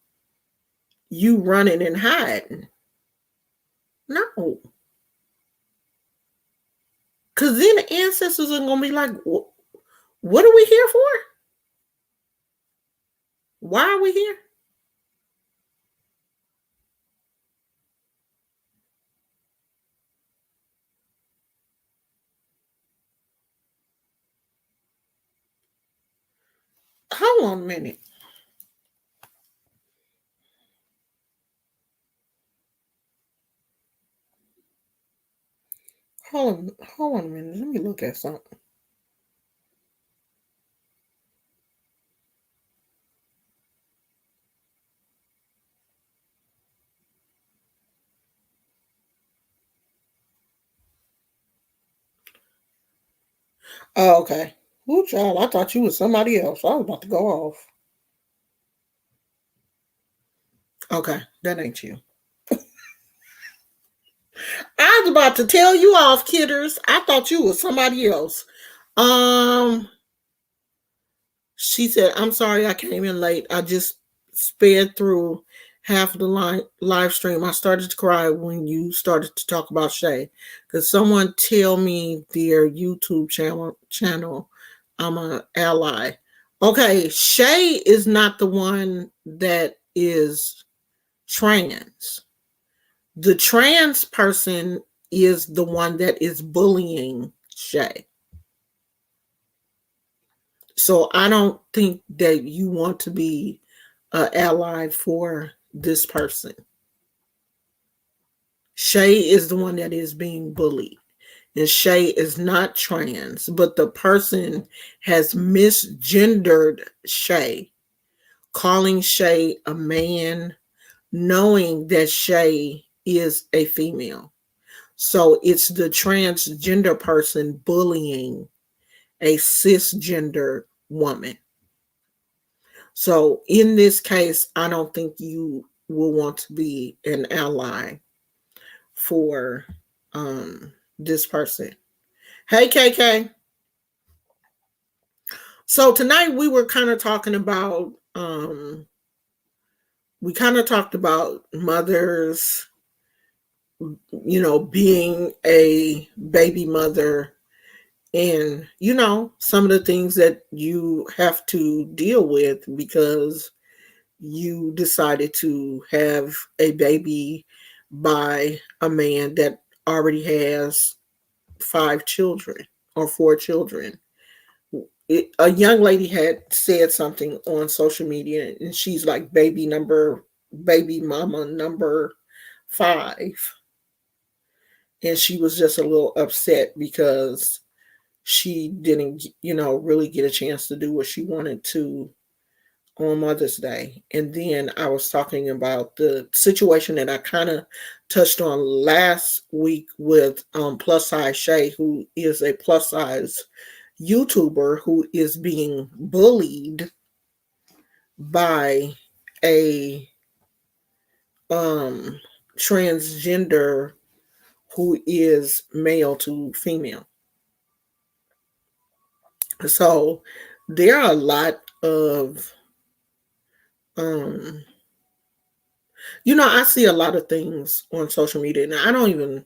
you running and hiding. No. Because then the ancestors are going to be like, what are we here for? Why are we here? Hold on a minute. Hold on a minute. Let me look at something. Oh, okay. Ooh, child, I thought you was somebody else. I was about to go off. Okay, that ain't you. I was about to tell you off, kidders. I thought you was somebody else. Um, she said, "I'm sorry I came in late. I just sped through half of the live stream. I started to cry when you started to talk about Shay. Could someone tell me their YouTube channel? I'm an ally." Okay, Shay is not the one that is trans. The trans person is the one that is bullying Shay. So I don't think that you want to be an ally for this person. Shay is the one that is being bullied. And Shay is not trans, but the person has misgendered Shay, calling Shay a man, knowing that Shay is a female. So it's the transgender person bullying a cisgender woman. So in this case, I don't think you will want to be an ally for this person. Hey KK. So tonight we kind of talked about mothers, being a baby mother, and some of the things that you have to deal with because you decided to have a baby by a man that already has 5 children or 4 children. A young lady had said something on social media, and she's like baby mama number 5, and she was just a little upset because she didn't, really get a chance to do what she wanted to on Mother's Day. And then I was talking about the situation that I kind of touched on last week with Plus Size Shay, who is a plus size YouTuber who is being bullied by a transgender who is male to female. So there are a lot of um I see a lot of things on social media, and I don't even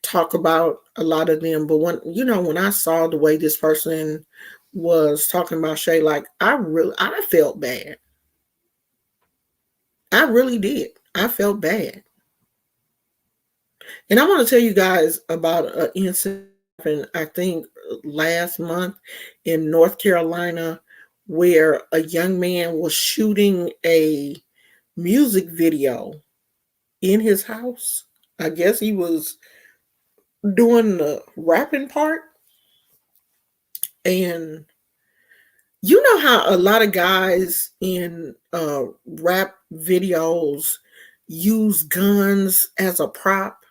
talk about a lot of them. But when I saw the way this person was talking about Shay, like I felt bad. I really did. I felt bad. And I want to tell you guys about an incident that happened, I think, last month in North Carolina, where a young man was shooting a music video in his house. I guess he was doing the rapping part. And you know how a lot of guys in rap videos use guns as a prop?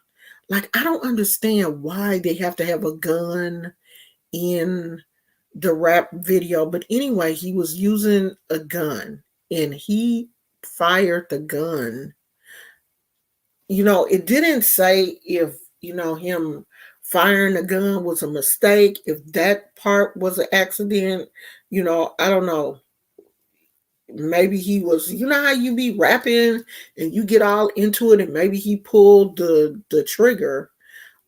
Like, I don't understand why they have to have a gun in the rap video. But anyway, he was using a gun and he fired the gun. It didn't say if, him firing a gun was a mistake, if that part was an accident. I don't know. Maybe he was, how you be rapping and you get all into it, and maybe he pulled the trigger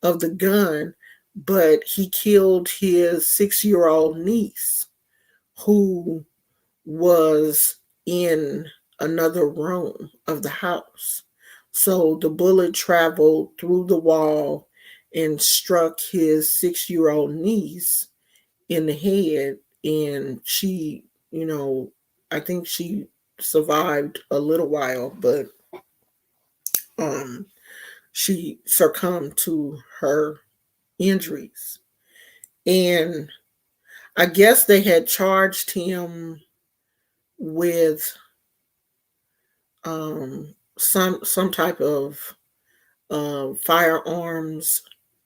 of the gun, but he killed his 6-year-old niece who was in another room of the house. So the bullet traveled through the wall and struck his 6-year-old niece in the head, and she, I think she survived a little while, but um she succumbed to her injuries. And I guess they had charged him with some type of firearms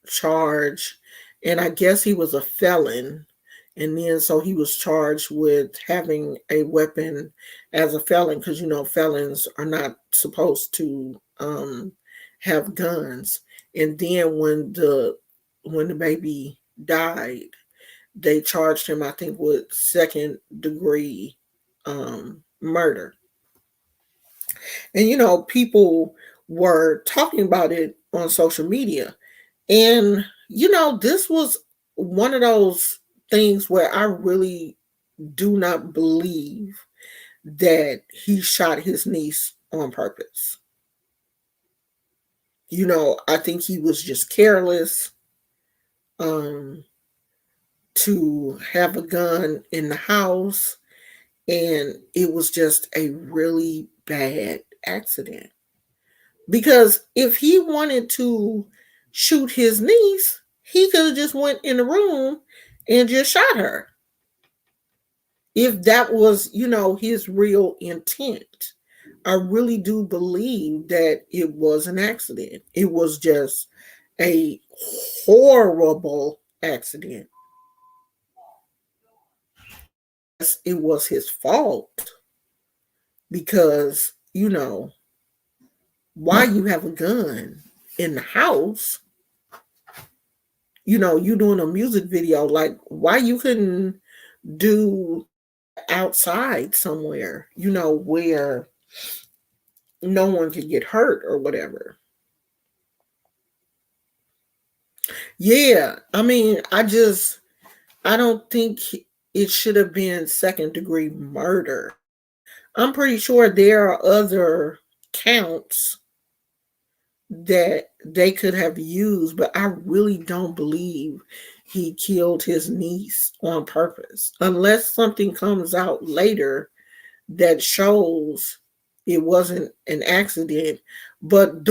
charge, and I guess he was a felon. And then so he was charged with having a weapon as a felon, because felons are not supposed to have guns. And then when the baby died, they charged him, I think, with second degree murder. And people were talking about it on social media. And this was one of those things where I really do not believe that he shot his niece on purpose. I think he was just careless um to have a gun in the house, and it was just a really bad accident. Because if he wanted to shoot his niece, he could have just went in the room and just shot her. If that was, his real intent. I really do believe that it was an accident. It was just a horrible accident. It was his fault because, why you have a gun in the house, you doing a music video, like why you couldn't do outside somewhere, where no one could get hurt or whatever. Yeah, I mean, I don't think it should have been second degree murder. I'm pretty sure there are other counts that they could have used, but I really don't believe he killed his niece on purpose. Unless something comes out later that shows it wasn't an accident. But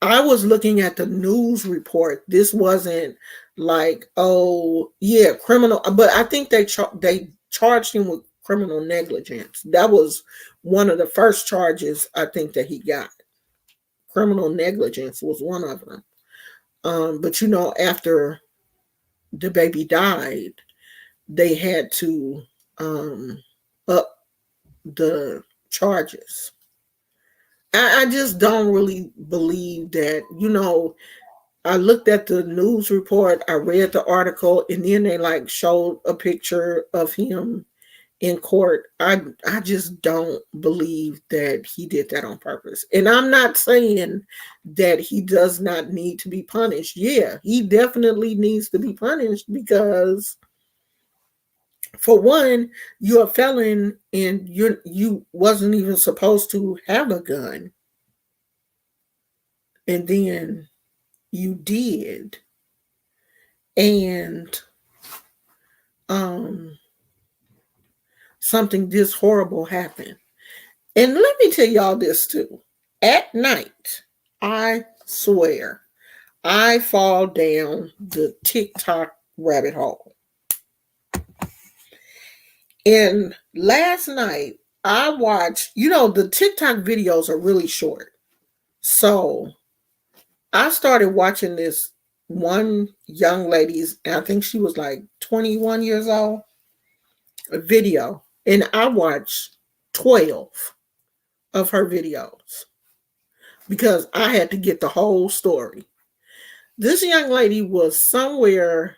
I was looking at the news report. This wasn't like, oh yeah, criminal. But I think they charged him with criminal negligence. That was one of the first charges I think that he got. Criminal negligence was one of them. But after the baby died, they had to up the charges. I just don't really believe that. I looked at the news report, I read the article, and then they like showed a picture of him in court. I just don't believe that he did that on purpose. And I'm not saying that he does not need to be punished. Yeah, he definitely needs to be punished because, for one, you're a felon and you wasn't even supposed to have a gun. And then you did. And um something this horrible happened. And let me tell y'all this too. At night, I swear, I fall down the TikTok rabbit hole. And last night, I watched, the TikTok videos are really short. So I started watching this one young lady's, and I think she was like 21 years old, a video. And I watched 12 of her videos because I had to get the whole story. This young lady was somewhere,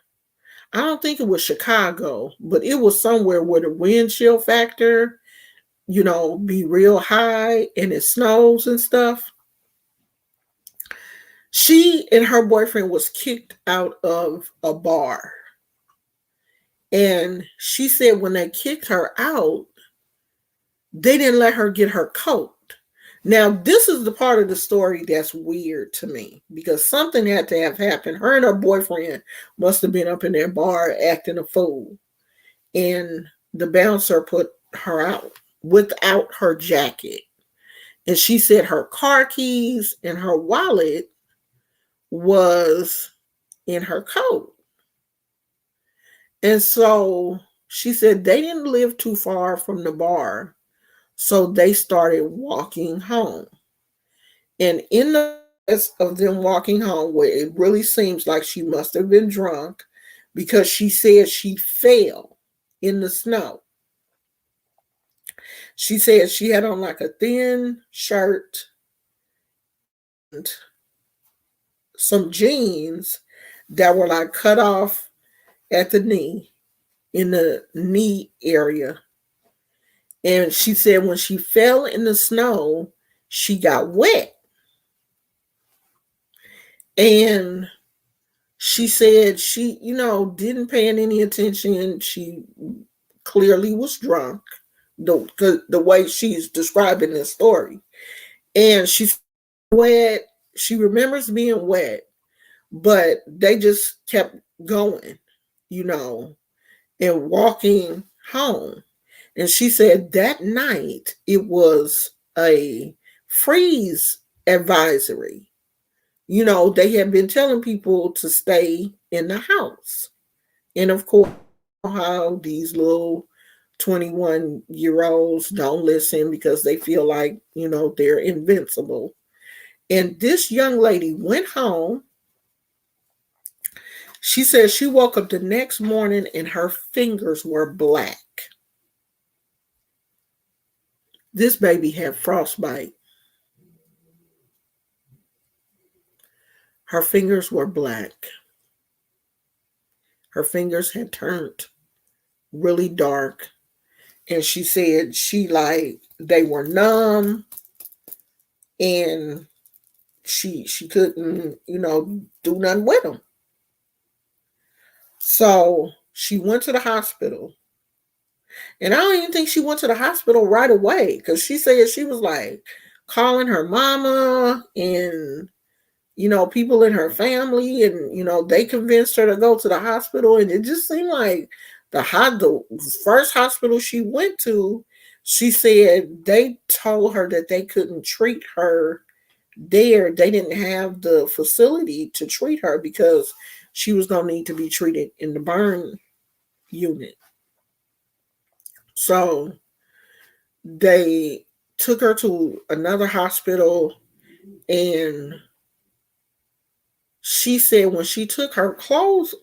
I don't think it was Chicago, but it was somewhere where the wind chill factor, be real high and it snows and stuff. She and her boyfriend was kicked out of a bar. And she said when they kicked her out, they didn't let her get her coat. Now, this is the part of the story that's weird to me because something had to have happened. Her and her boyfriend must have been up in their bar acting a fool. And the bouncer put her out without her jacket. And she said her car keys and her wallet was in her coat. And so she said they didn't live too far from the bar. So they started walking home. And in the midst of them walking home, where it really seems like she must have been drunk because she said she fell in the snow. She said she had on like a thin shirt and some jeans that were like cut off at the knee, in the knee area. And she said when she fell in the snow, she got wet. And she said she, didn't pay any attention. She clearly was drunk, the way she's describing this story. And she's wet. She remembers being wet, but they just kept going, you know, and walking home. And she said that night it was a freeze advisory. They had been telling people to stay in the house. And of course, how these little 21-year-olds don't listen because they feel like, they're invincible. And this young lady went home. She said she woke up the next morning and her fingers were black. This baby had frostbite. Her fingers were black. Her fingers had turned really dark. And she said they were numb, and she couldn't, do nothing with them. So she went to the hospital. And I don't even think she went to the hospital right away, because she said she was like calling her mama and, people in her family, and, they convinced her to go to the hospital. And it just seemed like the first hospital she went to, she said they told her that they couldn't treat her there. They didn't have the facility to treat her because she was going to need to be treated in the burn unit. So they took her to another hospital, and she said when she took her clothes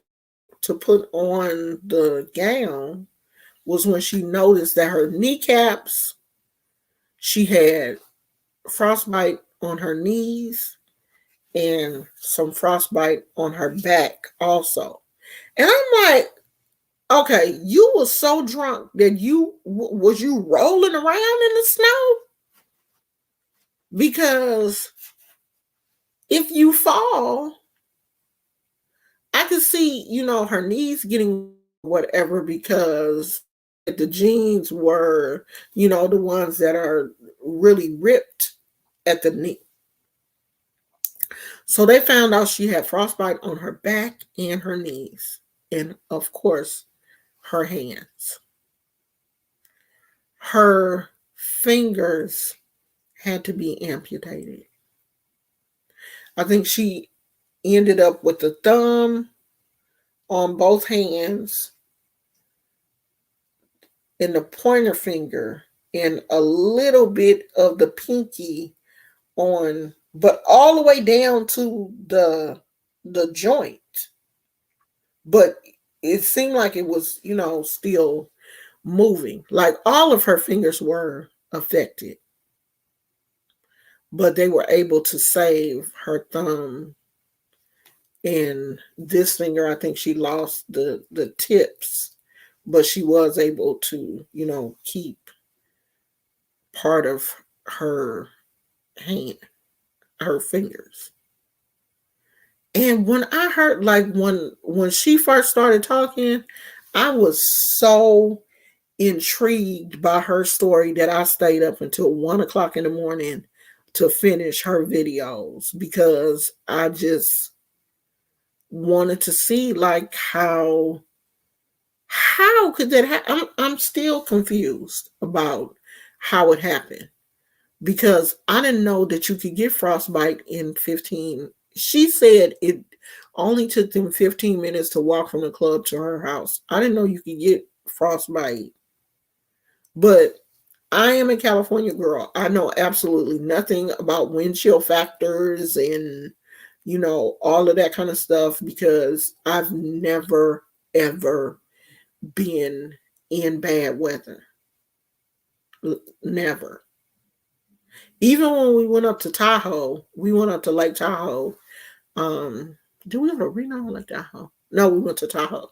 to put on the gown was when she noticed that her kneecaps, she had frostbite on her knees and some frostbite on her back also. And I'm like, okay, you were so drunk that was you rolling around in the snow? Because if you fall, I could see, her knees getting whatever, because the jeans were, the ones that are really ripped at the knee. So they found out she had frostbite on her back and her knees, and of course, her hands. Her fingers had to be amputated. I think she ended up with the thumb on both hands and the pointer finger and a little bit of the pinky on, but all the way down to the joint. But it seemed like it was, still moving. Like all of her fingers were affected, but they were able to save her thumb. And this finger, I think she lost the tips, but she was able to, keep part of her hand, her fingers. And when I heard, like when she first started talking, I was so intrigued by her story that I stayed up until 1:00 in the morning to finish her videos, because I just wanted to see like how could that happen. I'm still confused about how it happened, because I didn't know that you could get frostbite in 15. She said it only took them 15 minutes to walk from the club to her house. I didn't know you could get frostbite. But I am a California girl. I know absolutely nothing about wind chill factors and, all of that kind of stuff, because I've never ever been in bad weather. Never. Even when we went up to Tahoe, we went up to Lake Tahoe. Did we go to Reno or Lake Tahoe? No, we went to Tahoe.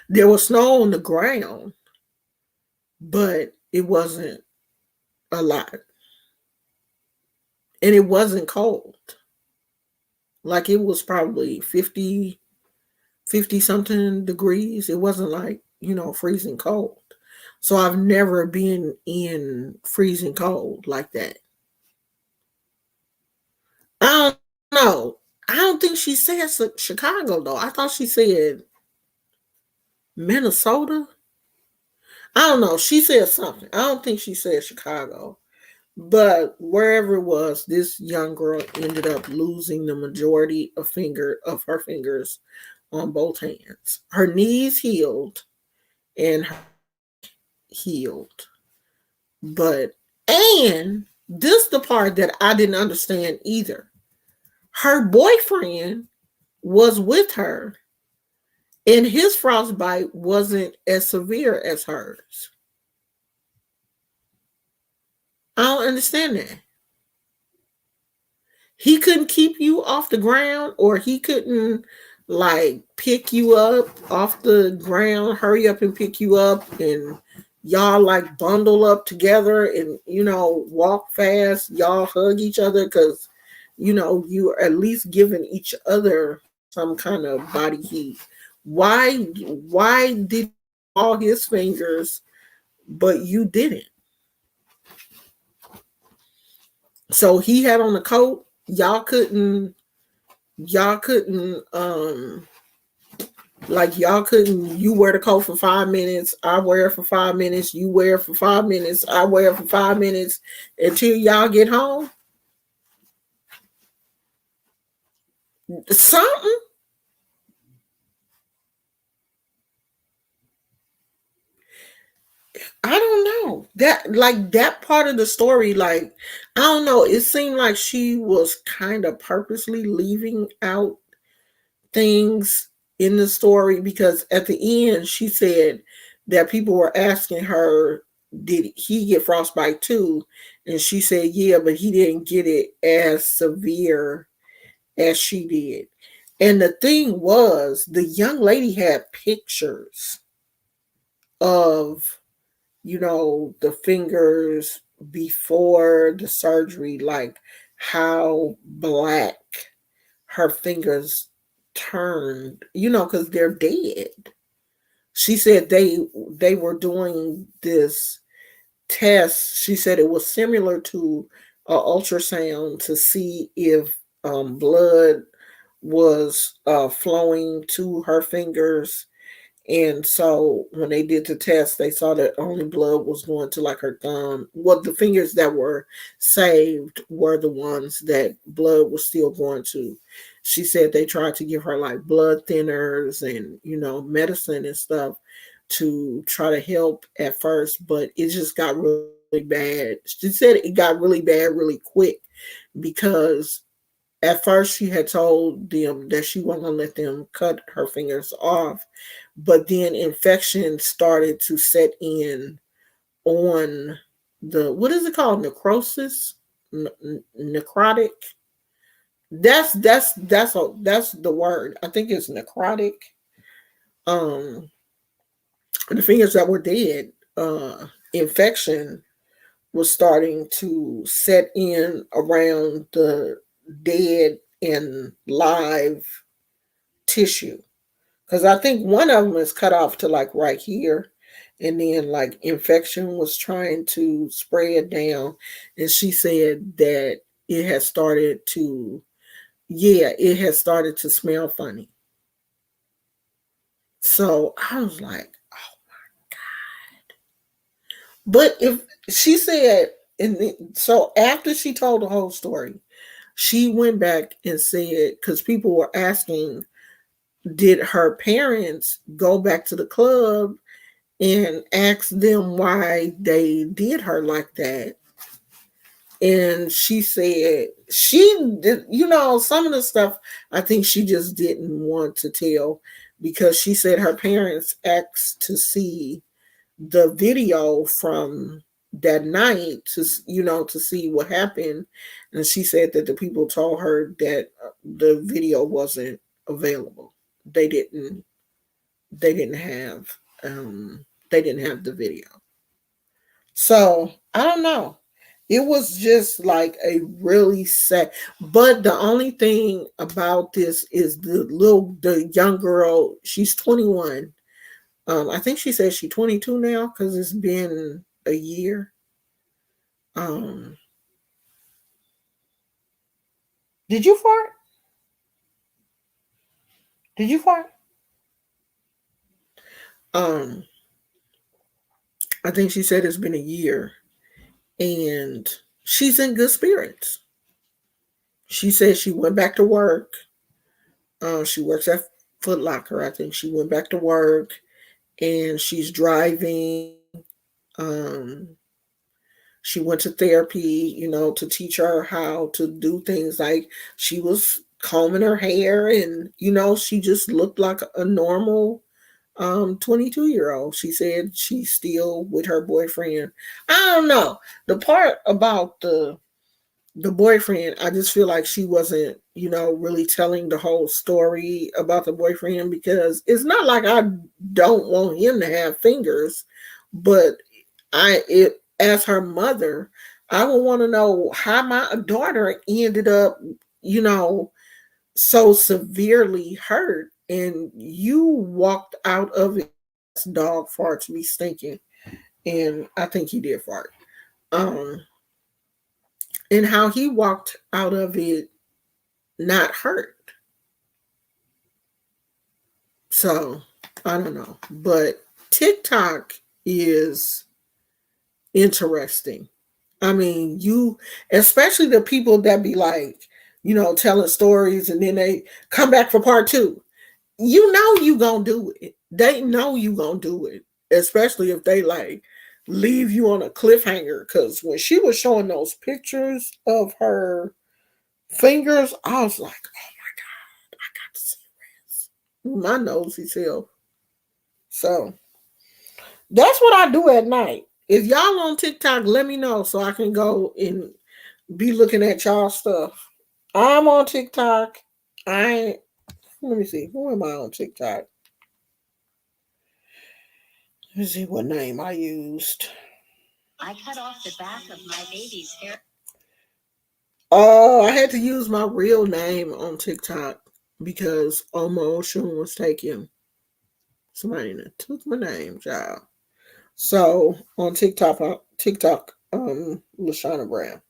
There was snow on the ground, but it wasn't a lot. And it wasn't cold. Like it was probably 50 something degrees. It wasn't like, freezing cold. So I've never been in freezing cold like that. I don't know. I don't think she said Chicago though. I thought she said Minnesota. I don't know. She said something. I don't think she said Chicago. But wherever it was, this young girl ended up losing the majority of her fingers on both hands. Her knees healed and her healed. But and this the part that I didn't understand either. Her boyfriend was with her and his frostbite wasn't as severe as hers. I don't understand that. He couldn't keep you off the ground, or he couldn't like pick you up off the ground, hurry up and pick you up, and y'all like bundle up together and walk fast, y'all hug each other because you're at least giving each other some kind of body heat. Why did all his fingers but you didn't? So he had on a coat, y'all couldn't like y'all couldn't you wear the coat for 5 minutes, I wear it for 5 minutes, you wear it for 5 minutes, I wear it for 5 minutes until y'all get home. Something. I don't know. That part of the story, like, I don't know. It seemed like she was kind of purposely leaving out things in the story because at the end she said that people were asking her, did he get frostbite too? And she said, yeah, but he didn't get it as severe as she did. And the thing was, the young lady had pictures of, the fingers before the surgery, like how black her fingers turned, because they're dead. She said they were doing this test. She said it was similar to an ultrasound to see if blood was flowing to her fingers. And so when they did the test, they saw that only blood was going to like her thumb. Well, the fingers that were saved were the ones that blood was still going to. She said they tried to give her like blood thinners and, medicine and stuff to try to help at first, but it just got really bad. She said it got really bad really quick because at first she had told them that she wasn't going to let them cut her fingers off, but then infection started to set in on the, what is it called, necrosis, necrotic. That's the word. I think it's necrotic. Um, the fingers that were dead, infection was starting to set in around the dead and live tissue. Because I think one of them is cut off to like right here. And then like infection was trying to spread down. And she said that it has started to, yeah, it has started to smell funny. So I was like, but if she said, so after she told the whole story, she went back and said, because people were asking, did her parents go back to the club and ask them why they did her like that? And she said she did, some of the stuff I think she just didn't want to tell because she said her parents asked to see the video from that night to to see what happened, and she said that the people told her that the video wasn't available. They didn't they didn't have they didn't have the video. So I don't know. It was just like a really sad. But the only thing about this is the young girl. She's 21. I think she said she's 22 now because it's been a year. Um, did you fart? Did you fart? Um, I think she said it's been a year, and she's in good spirits. She said she went back to work. She works at Foot Locker. I think she went back to work, and she's driving. Um, she went to therapy, to teach her how to do things. Like she was combing her hair, and she just looked like a normal 22-year-old. She said she's still with her boyfriend. I don't know. The part about the boyfriend, I just feel like she wasn't, really telling the whole story about the boyfriend, because it's not like I don't want him to have fingers, but as her mother, I would want to know how my daughter ended up, you know, so severely hurt, and you walked out of it. Dog farts be stinking, and I think he did fart. Um, and how he walked out of it not hurt. So I don't know, but TikTok is interesting. I mean, especially the people that be like, telling stories and then they come back for part two. You gonna do it. They know you gonna do it, especially if they like leave you on a cliffhanger. Because when she was showing those pictures of her fingers, I was like, oh my god, I got to see this. My nosy self. So that's what I do at night. If y'all on TikTok, let me know so I can go and be looking at y'all stuff. I'm on TikTok. Let me see. Who am I on TikTok? Let's see what name I used. I cut off the back of my baby's hair. Oh, I had to use my real name on TikTok because Omo Oshun was taken. Somebody took my name, child. So on TikTok, Lashana Brown.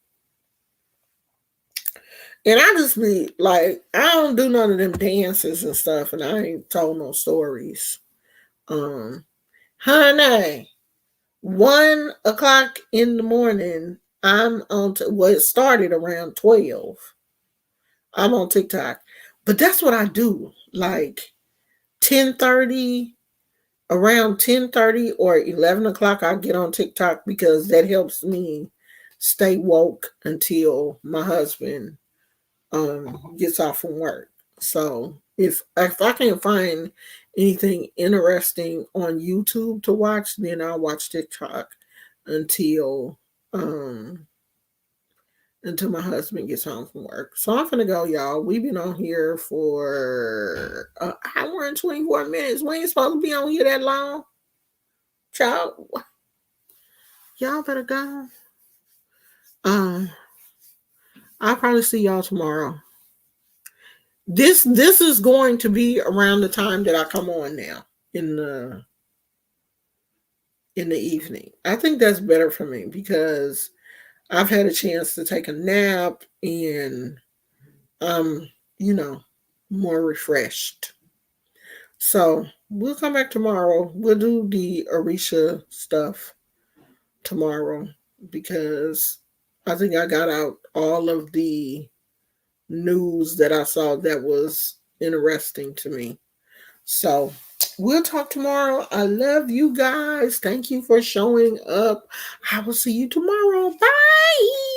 And I just be like, I don't do none of them dances and stuff, and I ain't told no stories. Um, Honey, 1 o'clock in the morning, I'm on. Well, it started around 12. I'm on TikTok, but that's what I do. Like 10:30, around 10:30 or 11 o'clock, I get on TikTok because that helps me stay woke until my husband gets off from work. So if I can't find anything interesting on YouTube to watch, then I'll watch TikTok until um until my husband gets home from work. So I'm gonna go, y'all. We've been on here for an hour and 24 minutes. We ain't supposed to be on here that long. Child, y'all better go. Um, I'll probably see y'all tomorrow. This is going to be around the time that I come on now in the evening. I think that's better for me because I've had a chance to take a nap and I'm, you know, more refreshed. So we'll come back tomorrow. We'll do the orisha stuff tomorrow because I think I got out all of the news that I saw that was interesting to me. So we'll talk tomorrow. I love you guys. Thank you for showing up. I will see you tomorrow. Bye.